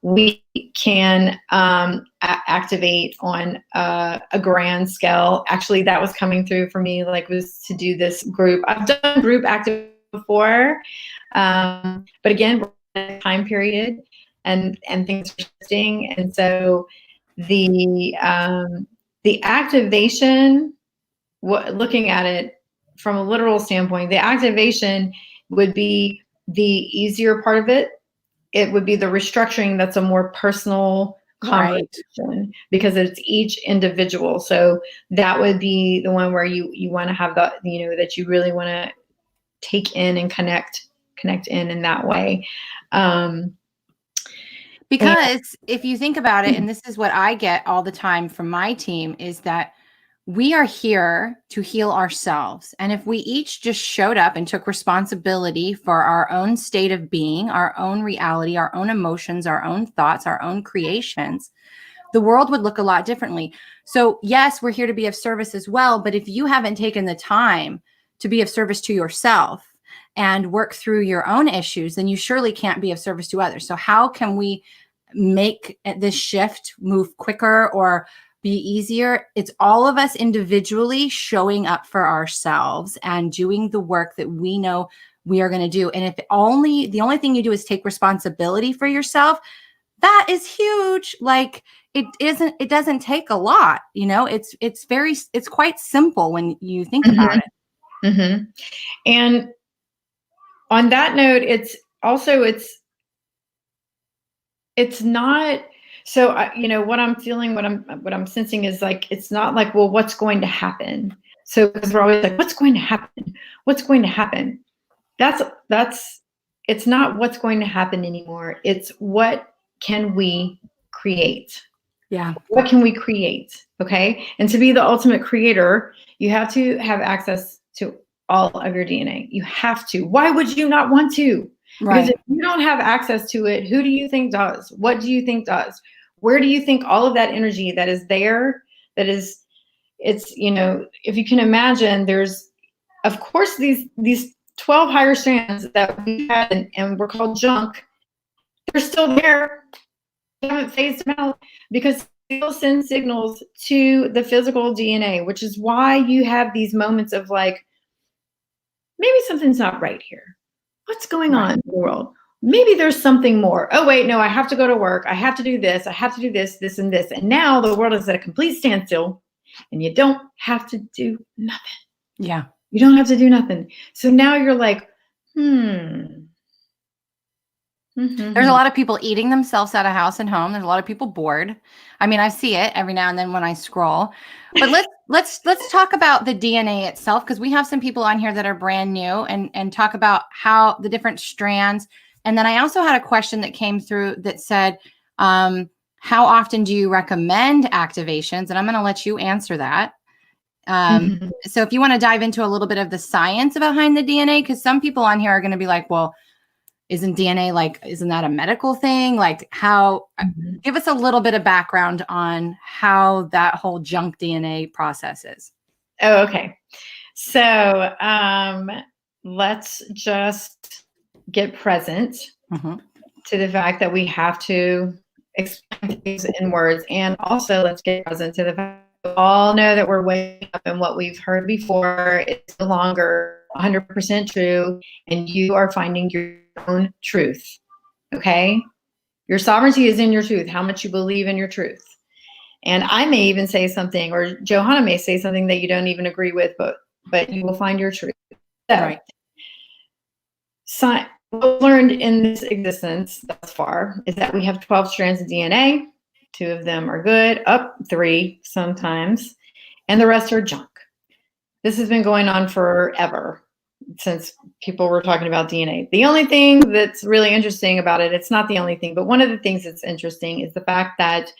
B: we can activate on a grand scale. Actually, that was coming through for me, was to do this group. I've done group activation before, but again, we're in a time period and things are shifting. And so the activation, looking at it from a literal standpoint, the activation would be the easier part of it. It would be the restructuring that's a more personal conversation, because it's each individual. So that would be the one where you want to have the, that you really want to take in and connect in that way.
A: Because if you think about it, and this is what I get all the time from my team, is that we are here to heal ourselves. And if we each just showed up and took responsibility for our own state of being, our own reality, our own emotions, our own thoughts, our own creations, the world would look a lot differently. So yes, we're here to be of service as well. But if you haven't taken the time to be of service to yourself and work through your own issues, then you surely can't be of service to others. So how can we make this shift move quicker or be easier? It's all of us individually showing up for ourselves and doing the work that we know we are going to do. And if the only thing you do is take responsibility for yourself, that is huge. It doesn't take a lot, it's quite simple when you think about it.
B: And on that note, it's not. So, what I'm feeling, what I'm sensing is it's not like, well, what's going to happen? So, because we're always like, what's going to happen? What's going to happen? It's not what's going to happen anymore. It's what can we create?
A: Yeah.
B: What can we create? Okay. And to be the ultimate creator, you have to have access to all of your DNA. You have to. Why would you not want to?
A: Right.
B: Because if you don't have access to it, who do you think does? What do you think does? Where do you think all of that energy that is there, it's, if you can imagine, there's, of course, these 12 higher strands that we had and were called junk, they're still there. They haven't phased them out because they still send signals to the physical DNA, which is why you have these moments of maybe something's not right here. What's going on in the world? Maybe there's something more. Oh, wait, no, I have to go to work. I have to do this. I have to do this, this, and this. And now the world is at a complete standstill and you don't have to do nothing.
A: Yeah.
B: You don't have to do nothing. So now you're like,
A: There's a lot of people eating themselves out of house and home. There's a lot of people bored. I mean, I see it every now and then when I scroll. But let's talk about the DNA itself, because we have some people on here that are brand new, and talk about how the different strands. And then I also had a question that came through that said, how often do you recommend activations? And I'm going to let you answer that. So if you want to dive into a little bit of the science behind the DNA, because some people on here are going to be like, well, isn't DNA like, isn't that a medical thing? Like how, give us a little bit of background on how that whole junk DNA process is.
B: Oh, okay. So let's just get present to the fact that we have to explain things in words. And also let's get present to the fact that we all know that we're waking up and what we've heard before is no longer 100% true. And you are finding your own truth. Okay? Your sovereignty is in your truth, how much you believe in your truth. And I may even say something, or Johanna may say something that you don't even agree with, but you will find your truth. So,
A: right.
B: So what we've learned in this existence thus far is that we have 12 strands of DNA. 2 of them are good, 3 sometimes, and the rest are junk. This has been going on forever, since people were talking about DNA. The only thing that's really interesting about it, it's not the only thing, but one of the things that's interesting is the fact that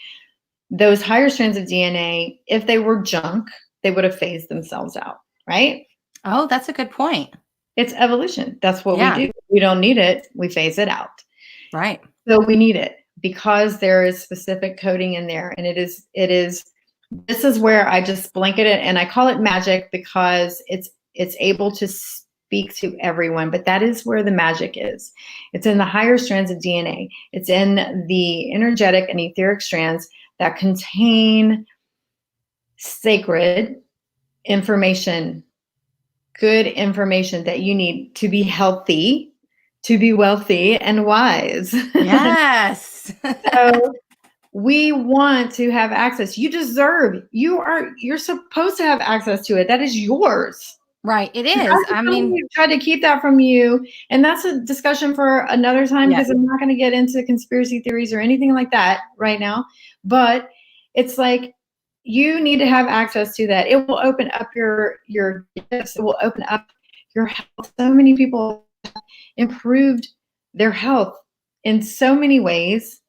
B: those higher strands of DNA, if they were junk, they would have phased themselves out, right?
A: Oh, that's a good point.
B: It's evolution. That's what we do. We don't need it. We phase it out.
A: Right.
B: So we need it because there is specific coding in there. And this is where I just blanket it and I call it magic because it's able to speak to everyone, but that is where the magic is. It's in the higher strands of DNA. It's in the energetic and etheric strands that contain sacred information, good information that you need to be healthy, to be wealthy and wise.
A: Yes.
B: So we want to have access. You deserve, you're supposed to have access to it. That is yours.
A: Right. It is. I mean,
B: we've tried to keep that from you. And that's a discussion for another time because I'm not going to get into conspiracy theories or anything like that right now. But it's like, you need to have access to that. It will open up your gifts. It will open up your health. So many people improved their health in so many ways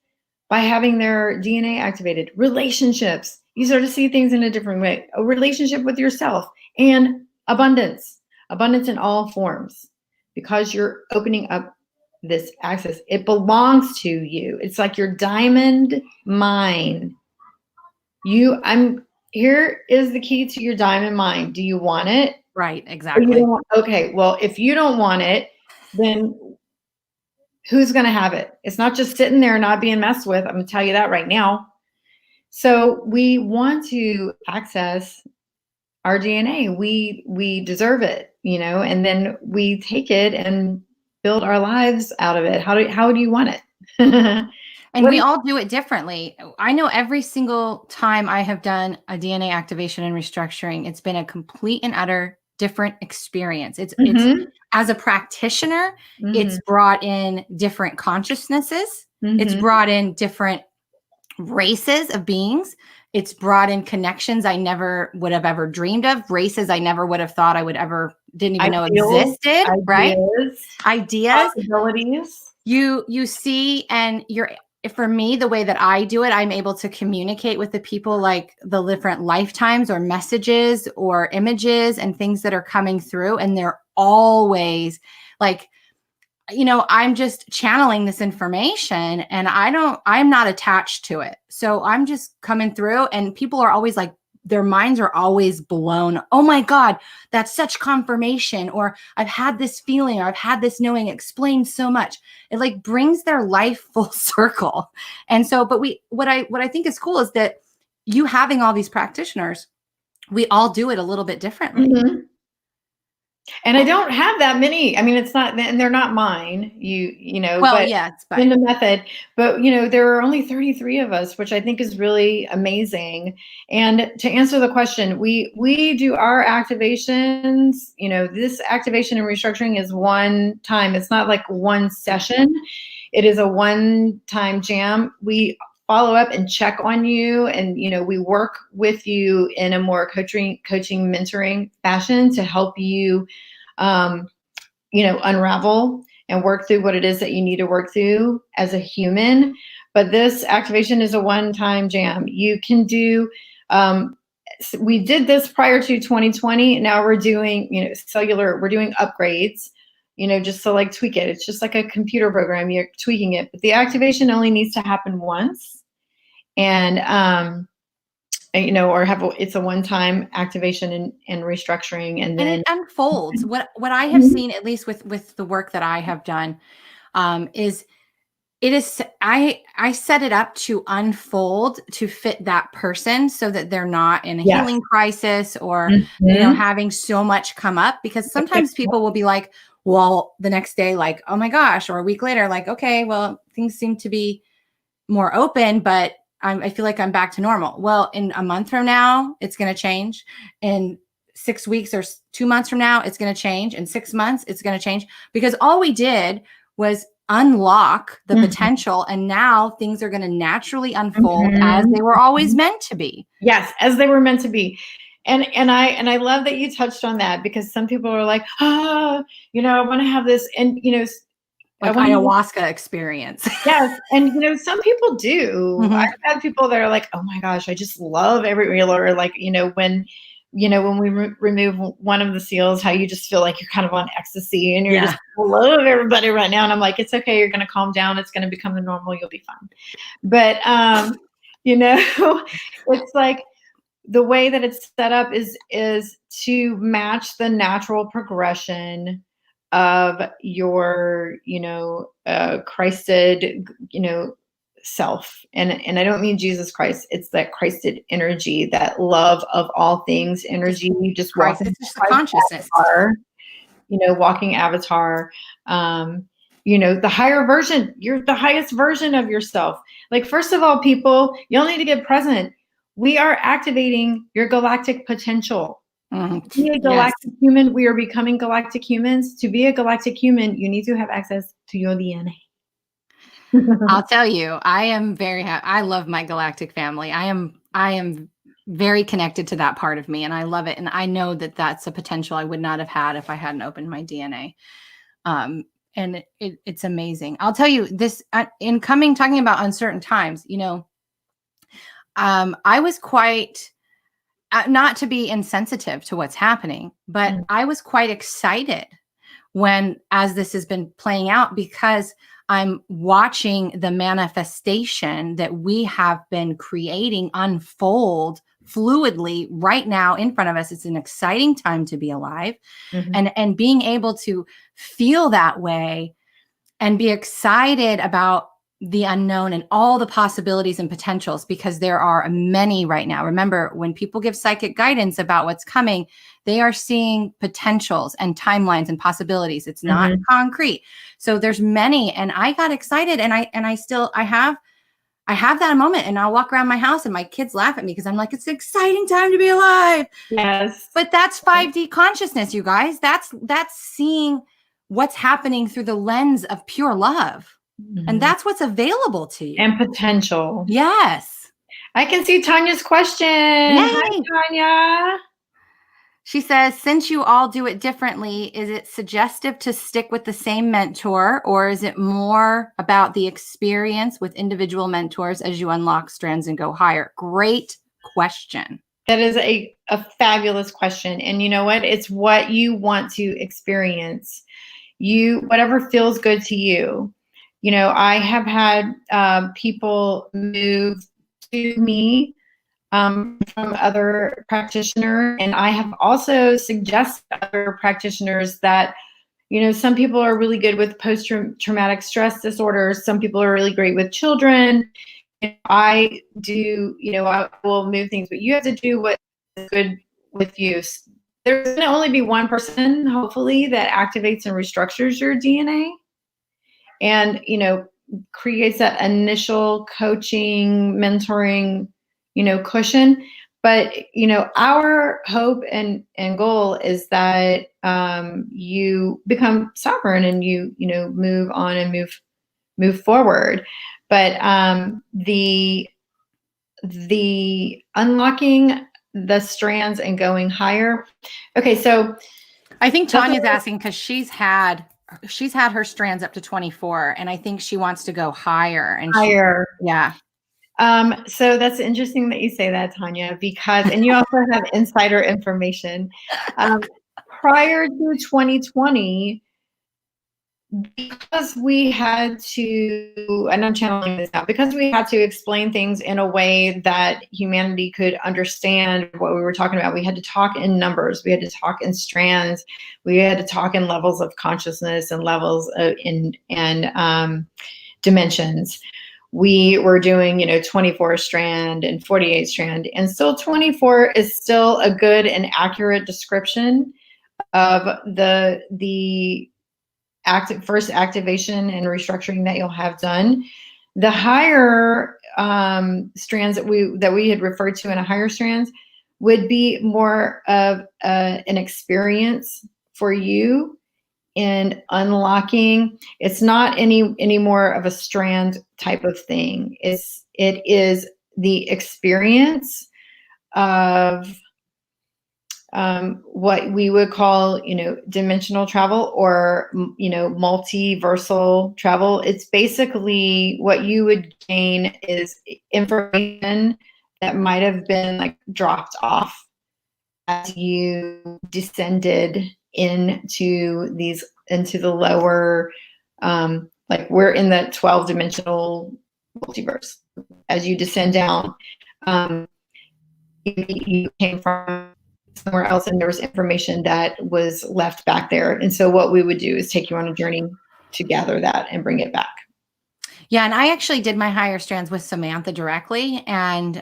B: by having their DNA activated. Relationships. You start to see things in a different way. A relationship with yourself and abundance in all forms, because you're opening up this access. It belongs to you. It's like your diamond mine. Here is the key to your diamond mine. Do you want it?
A: Right, exactly.
B: Okay, well, if you don't want it, then who's going to have it? It's not just sitting there not being messed with. I'm going to tell you that right now. So we want to access our DNA. We deserve it, and then we take it and build our lives out of it. How do you want it?
A: And we all do it differently. I know every single time I have done a DNA activation and restructuring, it's been a complete and utter different experience. It's as a practitioner, it's brought in different consciousnesses. It's brought in different races of beings. It's brought in connections I never would have ever dreamed of, races I never would have thought I would ever, didn't even know existed, right? Ideas,
B: possibilities.
A: You see, and for me, the way that I do it, I'm able to communicate with the people, like the different lifetimes or messages or images and things that are coming through. And they're always like, I'm just channeling this information and I'm not attached to it. So I'm just coming through and people are always like, their minds are always blown. Oh my God, that's such confirmation. Or I've had this feeling, or I've had this knowing. It explains so much. It like brings their life full circle. And so, but what I think is cool is that you having all these practitioners, we all do it a little bit differently.
B: And I don't have that many. I mean, it's not, and they're not mine,
A: well,
B: but
A: yeah, it's
B: in the method, but there are only 33 of us, which I think is really amazing. And to answer the question, we do our activations, this activation and restructuring is one time. It's not like one session. It is a one-time jam. We follow up and check on you. And, we work with you in a more coaching, mentoring fashion to help you, unravel and work through what it is that you need to work through as a human. But this activation is a one-time jam. You can do, we did this prior to 2020. Now we're doing, cellular, we're doing upgrades. just to like tweak it. It's just like a computer program. You're tweaking it, but the activation only needs to happen once, and or it's a one-time activation and restructuring, and then
A: it unfolds. What I have
B: Mhm.
A: seen, at least with the work that I have done, is it is I set it up to unfold to fit that person so that they're not in a
B: Yes.
A: healing crisis or
B: Mhm.
A: having so much come up, because sometimes people will be like, well, the next day, like, oh my gosh, or a week later, like, okay, well, things seem to be more open, but I feel like I'm back to normal. Well, in a month from now, it's going to change. In 6 weeks or 2 months from now, it's going to change. In 6 months, it's going to change, because all we did was unlock the
B: Mhm.
A: potential. And now things are going to naturally unfold as
B: Mhm.
A: they were always meant to be.
B: Yes, as they were meant to be. And I love that you touched on that, because some people are like, I want to have this, and I
A: Like
B: want to have this.
A: ayahuasca experience.
B: Yes, and some people do.
A: Mhm.
B: I've had people that are like, oh my gosh, I just love every reel, or like, when we remove one of the seals, how you just feel like you're kind of on ecstasy, and you're just, I love everybody right now. And I'm like, it's okay, you're going to calm down. It's going to become the normal. You'll be fine. But, it's like, the way that it's set up is to match the natural progression of your Christed self, and I don't mean Jesus Christ. It's that Christed energy, that love of all things
A: Just
B: energy. You just walk
A: Christ.
B: into
A: It's just the
B: Christ
A: consciousness.
B: avatar, walking avatar. The higher version, you're the highest version of yourself. Like, first of all, people, you'll need to get present. We are activating your galactic potential. To be a
A: Yes.
B: galactic human, we are becoming galactic humans. To be a galactic human, you need to have access to your DNA.
A: I'll tell you, I am very happy. I love my galactic family. I am very connected to that part of me, and I love it. And I know that that's a potential I would not have had if I hadn't opened my DNA. And it's amazing. I'll tell you this, in talking about uncertain times, I was quite, not to be insensitive to what's happening, but I was quite excited as this has been playing out, because I'm watching the manifestation that we have been creating unfold fluidly right now in front of us. It's an exciting time to be alive. And being able to feel that way and be excited about the unknown and all the possibilities and potentials, because there are many right now. Remember, when people give psychic guidance about what's coming, they are seeing potentials and timelines and possibilities. It's not concrete. So there's many, and I got excited, and I have that moment, and I'll walk around my house and my kids laugh at me because I'm like, it's an exciting time to be alive.
B: Yes.
A: But that's 5D consciousness, you guys. That's seeing what's happening through the lens of pure love. And that's what's available to you.
B: And potential.
A: Yes.
B: I can see Tanya's question.
A: Yay.
B: Hi, Tanya.
A: She says, since you all do it differently, is it suggestive to stick with the same mentor, or is it more about the experience with individual mentors as you unlock strands and go higher? Great question.
B: That is a fabulous question. And you know what? It's what you want to experience. Whatever feels good to you. I have had people move to me from other practitioners, and I have also suggested other practitioners that, some people are really good with post-traumatic stress disorders. Some people are really great with children. I do, I will move things, but you have to do what is good with you. There's going to only be one person, hopefully, that activates and restructures your DNA and, creates that initial coaching, mentoring, cushion. But, our hope and goal is that you become sovereign and you move on and move forward. But the unlocking the strands and going higher. Okay, so
A: I think Tanya's asking because she's had her strands up to 24, and I think she wants to go higher. And
B: higher.
A: Yeah.
B: So that's interesting that you say that, Tanya, and you also have insider information. Prior to 2020, because we had to, and I'm channeling this now, because we had to explain things in a way that humanity could understand what we were talking about. We had to talk in numbers. We had to talk in strands. We had to talk in levels of consciousness and levels of, and dimensions. We were doing, 24 strand and 48 strand, and still 24 is still a good and accurate description of the first activation and restructuring that you'll have done. The higher strands that we had referred to in a higher strands would be more of an experience for you in unlocking. It's not any more of a strand type of thing. It is the experience of what we would call, dimensional travel, or, multiversal travel. It's basically what you would gain is information that might have been like dropped off as you descended into the lower, like we're in the 12 dimensional multiverse. As you descend down, you came from somewhere else, and there was information that was left back there. And so what we would do is take you on a journey to gather that and bring it back.
A: Yeah. And I actually did my higher strands with Samantha directly. And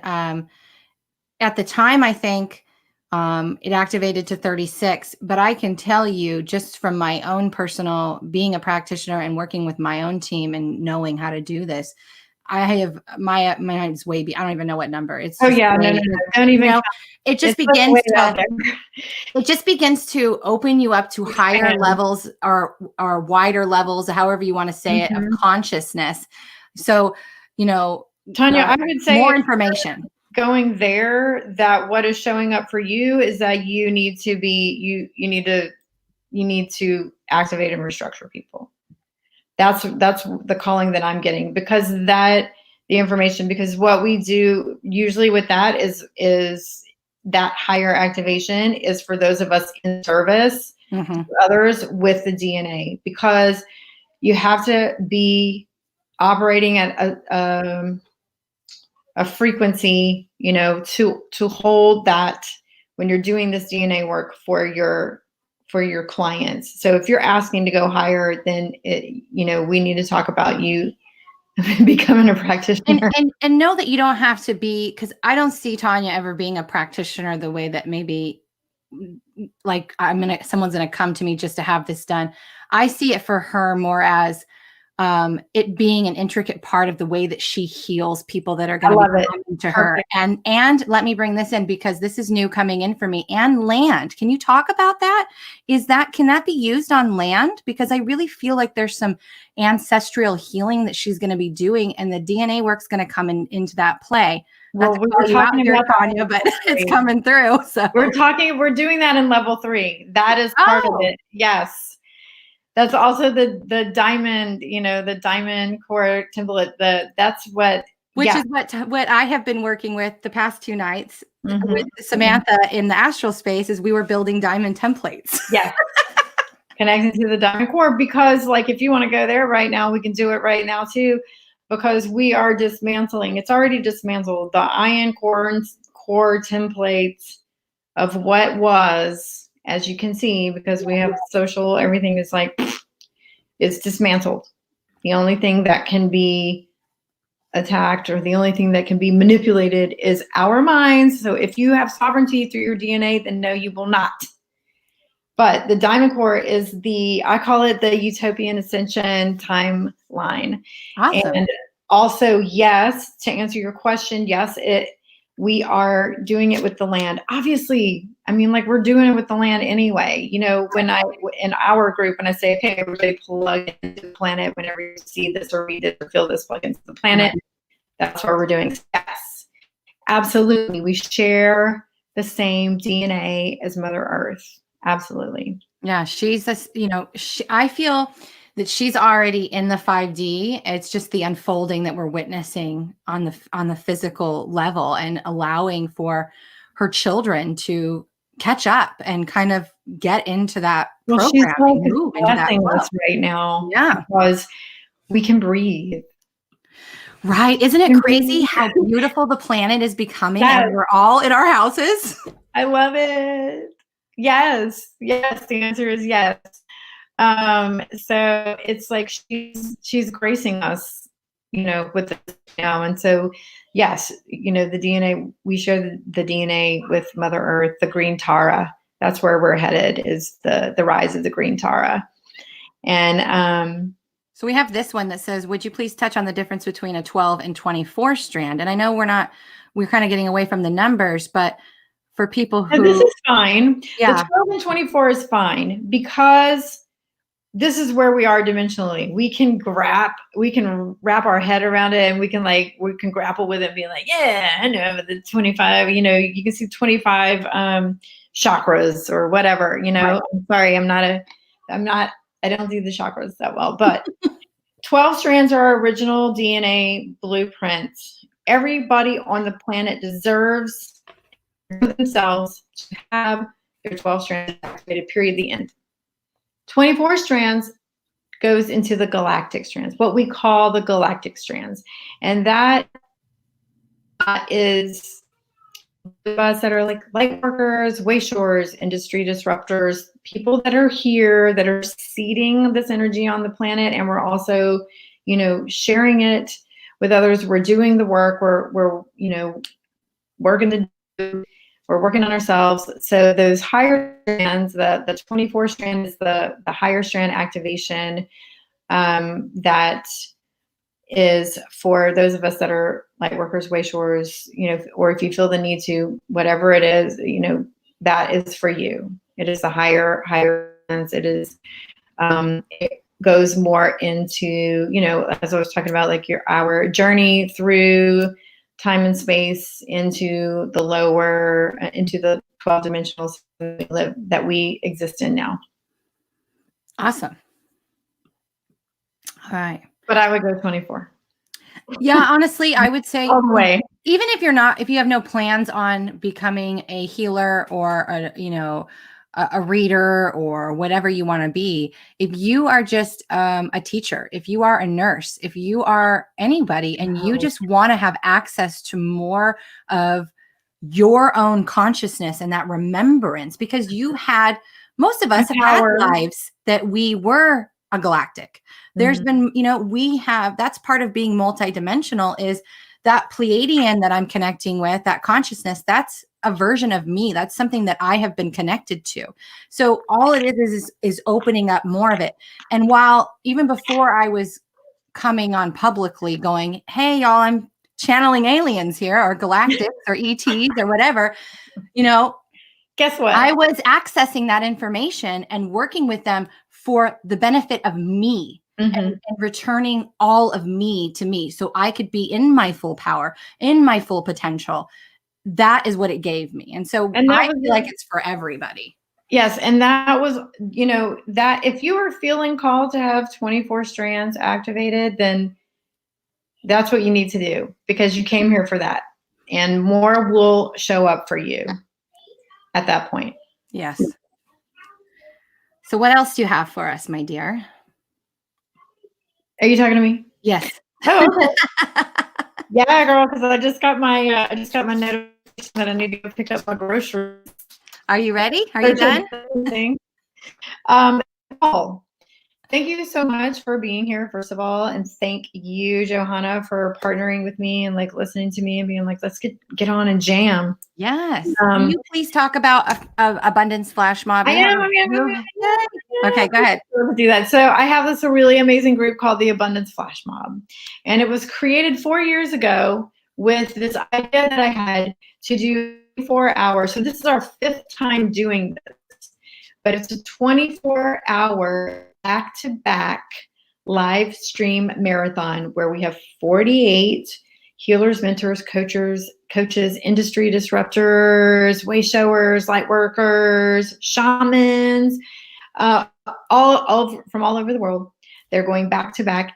A: at the time, I think it activated to 36. But I can tell you, just from my own personal being a practitioner and working with my own team and knowing how to do this, I have my mind's way I don't even know what number. It's
B: no, don't even.
A: It just begins to it just begins to open you up to higher levels or wider levels, however you want to say it, of consciousness. So,
B: Tanya, I would say
A: more information.
B: Going there, that what is showing up for you is that you need to activate and restructure people. That's the calling that I'm getting, because what we do usually with that is that higher activation is for those of us in service to others with the DNA, because you have to be operating at a frequency, to hold that when you're doing this DNA work for your clients. So if you're asking to go higher, then we need to talk about you becoming a practitioner.
A: And know that you don't have to be, because I don't see Tanya ever being a practitioner the way that maybe like someone's gonna come to me just to have this done. I see it for her more as it being an intricate part of the way that she heals people that are going to be coming to her. And let me bring this in, because this is new coming in for me. And land. Can you talk about that? Can that be used on land? Because I really feel like there's some ancestral healing that she's going to be doing, and the DNA work's going to come into that play.
B: Well, we were talking about
A: Tanya, but it's coming through. So
B: we're doing that in level 3. That is part of it. Yes. That's also the diamond, the diamond core template. Which
A: is what I have been working with the past 2 nights with Samantha in the astral space, is we were building diamond templates.
B: Yes. Connecting to the diamond core, because like, if you want to go there right now, we can do it right now too, because we are dismantling. It's already dismantled the iron core templates of what was. As you can see, because we have social, everything is like, it's dismantled. The only thing that can be attacked, or the only thing that can be manipulated, is our minds. So if you have sovereignty through your DNA, then no, you will not. But the diamond core is I call it the utopian ascension timeline.
A: Awesome.
B: And also, yes, to answer your question, yes, we are doing it with the land. Obviously, we're doing it with the land anyway. In our group, when I say, okay, everybody plug into the planet, whenever you see this or read this or feel this, plug into the planet, that's what we're doing. Yes, absolutely. We share the same DNA as Mother Earth. Absolutely.
A: Yeah, I feel that she's already in the 5D. It's just the unfolding that we're witnessing on the physical level, and allowing for her children to catch up and kind of get into that
B: Well,
A: program
B: she's like
A: and move into that
B: blessing
A: flow.
B: us right now.
A: Yeah.
B: Because we can breathe.
A: Right. Isn't it crazy how beautiful the planet is becoming and we're all in our houses?
B: I love it. Yes. Yes. The answer is yes. So it's like she's gracing us, with this now. And so, yes, the DNA, we share the DNA with Mother Earth, the green Tara. That's where we're headed, is the rise of the green Tara. And
A: so we have this one that says, would you please touch on the difference between a 12 and 24 strand? And I know we're kind of getting away from the numbers, but for people who...
B: This is fine.
A: Yeah.
B: The 12 and 24 is fine because this is where we are dimensionally. We can wrap our head around it, and we can grapple with it and be like, yeah, I know the 25, you can see 25 chakras or whatever,
A: Right.
B: I'm sorry, I don't do the chakras that well, but 12 strands are our original DNA blueprint. Everybody on the planet deserves themselves to have their 12 strands activated, period, the end. 24 strands goes into the galactic strands, what we call the galactic strands. And that is the us that are like light workers, wayshowers, industry disruptors, people that are here, that are seeding this energy on the planet. And we're also, sharing it with others. We're doing the work. We're working on ourselves. So those higher strands, the 24 strand is the higher strand activation, that is for those of us that are light workers, wayshowers, or if you feel the need to, whatever it is, that is for you. It is the higher strands. It is, it goes more into, as I was talking about, like our journey through time and space into the lower, into the 12 dimensional that we exist in now.
A: Awesome. All right.
B: But I would go 24.
A: Yeah, honestly, I would say
B: all the way.
A: Even if you have no plans on becoming a healer or a reader or whatever you want to be, if you are just a teacher, if you are a nurse, if you are anybody and you just want to have access to more of your own consciousness and that remembrance, because most of us have had lives that we were a galactic. There's been, that's part of being multidimensional, is that Pleiadian that I'm connecting with, that consciousness, that's a version of me. That's something that I have been connected to. So all it is opening up more of it. And while even before I was coming on publicly going, hey, y'all, I'm channeling aliens here, or galactics or ETs or whatever,
B: guess what?
A: I was accessing that information and working with them for the benefit of me. And returning all of me to me so I could be in my full power, in my full potential. That is what it gave me. And so I feel like it's for everybody.
B: Yes. And that was, that if you are feeling called to have 24 strands activated, then that's what you need to do, because you came here for that, and more will show up for you at that point.
A: Yes. So what else do you have for us, my dear?
B: Are you talking to me?
A: Yes.
B: Oh, okay. Yeah, girl, because I just got my notification that I need to go pick up my groceries.
A: Are you ready? Are you done?
B: Paul, thank you so much for being here, first of all, and thank you, Johanna, for partnering with me and listening to me and being like, let's get on and jam.
A: Yes. Will you please talk about Abundance Flash Mob?
B: I am.
A: Okay, go ahead.
B: Do that. So I have this really amazing group called the Abundance Flash Mob, and it was created 4 years ago with this idea that I had to do 4 hours. So this is our 5th time doing this, but it's a 24-hour back-to-back live stream marathon where we have 48 healers, mentors, coaches, industry disruptors, wayshowers, light workers, shamans, all from all over the world. They're going back to back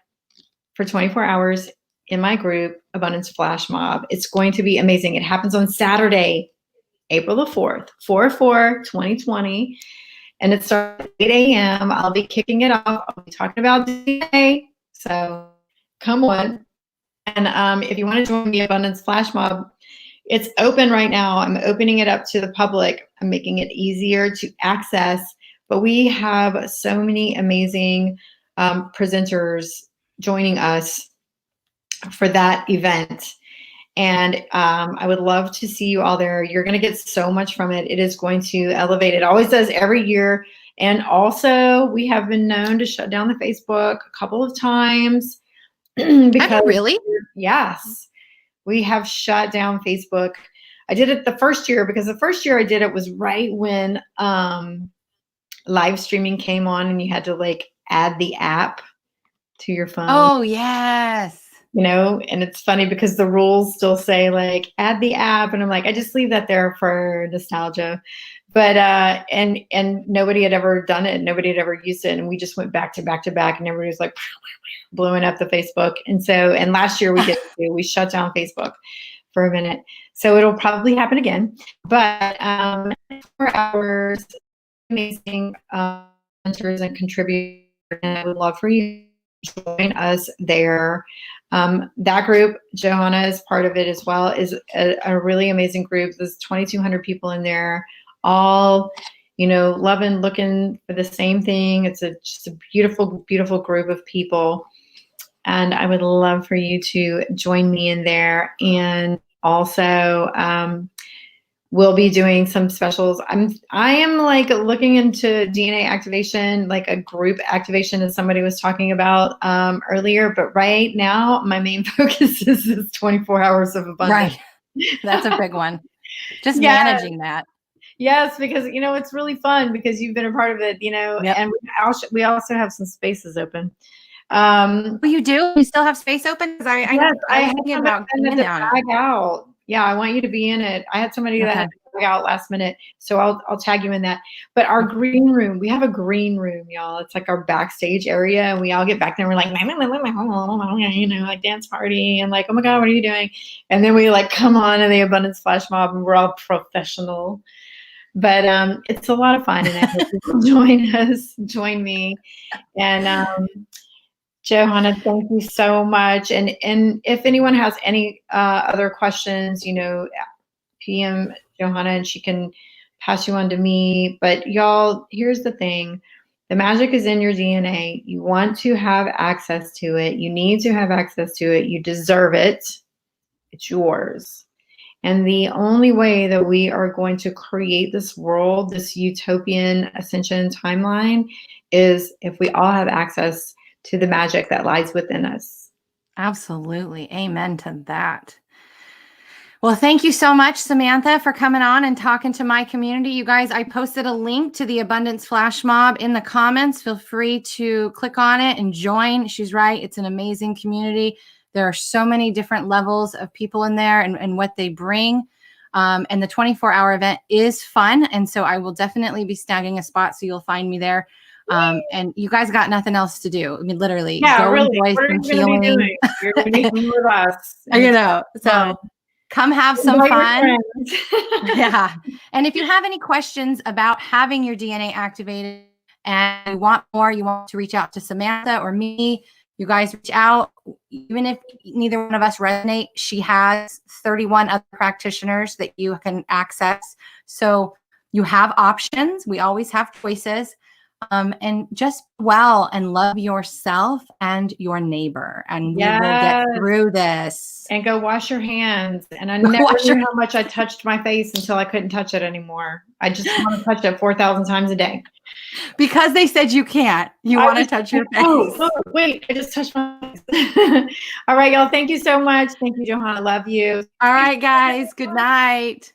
B: for 24 hours in my group, Abundance Flash Mob. It's going to be amazing. It happens on Saturday, April the 4th, 4/4/2020. and it starts at 8 a.m. I'll be kicking it off. I'll be talking about DNA. So come on. And if you want to join the Abundance Flash Mob, it's open right now. I'm opening it up to the public. I'm making it easier to access. But we have so many amazing presenters joining us for that event. And I would love to see you all there. You're going to get so much from it. It is going to elevate. It always does every year. And also, we have been known to shut down the Facebook a couple of times.
A: Because really?
B: Yes, we have shut down Facebook. I did it the first year because the first year I did it was right when live streaming came on and you had to like add the app to your phone.
A: Oh, yes.
B: You know, and it's funny because the rules still say like add the app, and I'm like, I just leave that there for nostalgia. But and nobody had ever done it, nobody had ever used it, and we just went back to back to back, and everybody was like blowing up the Facebook. And last year we did too. We shut down Facebook for a minute, so it'll probably happen again. But 4 hours, amazing mentors and contributors, and I would love for you to join us there. That group, Johanna is part of it as well, is a really amazing group. There's 2,200 people in there, all, you know, loving, looking for the same thing. It's just a beautiful, beautiful group of people. And I would love for you to join me in there. And also, we'll be doing some specials. I am like looking into DNA activation, like a group activation, as somebody was talking about earlier. But right now, my main focus is 24 hours of abundance.
A: Right. That's a big one. Just managing that.
B: Yes, because, you know, it's really fun because you've been a part of it, you know, and we also have some spaces open.
A: Oh, you do? You still have space open? Because I was thinking about getting
B: bag out. Yeah, I want you to be in it. I had somebody that had to bag out last minute, so I'll tag you in that. But our green room, we have a green room, y'all. It's like our backstage area, and we all get back there and we're like, you know, like dance party, and like, oh my God, what are you doing? And then we like come on in the Abundance Flash Mob, and we're all professional. But it's a lot of fun, and I hope you will join me. And Johanna, thank you so much. And if anyone has any other questions, you know, PM Johanna and she can pass you on to me. But y'all, here's the thing. The magic is in your DNA. You want to have access to it. You need to have access to it. You deserve it. It's yours. And the only way that we are going to create this world, this utopian ascension timeline, is if we all have access to the magic that lies within us.
A: Absolutely. Amen to that. Well, thank you so much, Samantha, for coming on and talking to my community. You guys, I posted a link to the Abundance Flash Mob in the comments. Feel free to click on it and join. She's right. It's an amazing community. There are so many different levels of people in there and what they bring. And the 24-hour event is fun. And so I will definitely be snagging a spot, so you'll find me there. And you guys got nothing else to do. I mean, literally, go enjoy some healing.
B: You're going to be with us.
A: You know, so come have some fun. Yeah. And if you have any questions about having your DNA activated and you want more, you want to reach out to Samantha or me, you guys reach out. Even if neither one of us resonate, she has 31 other practitioners that you can access. So you have options. We always have choices. And just well and love yourself and your neighbor. And we will get through this.
B: And go wash your hands. And I never knew how much I touched my face until I couldn't touch it anymore. I just want to touch it 4,000 times a day.
A: Because they said you can't. You want to touch your face.
B: Oh, wait, I just touched my face. All right, y'all. Thank you so much. Thank you, Johanna. Love you.
A: All right, guys. Good night.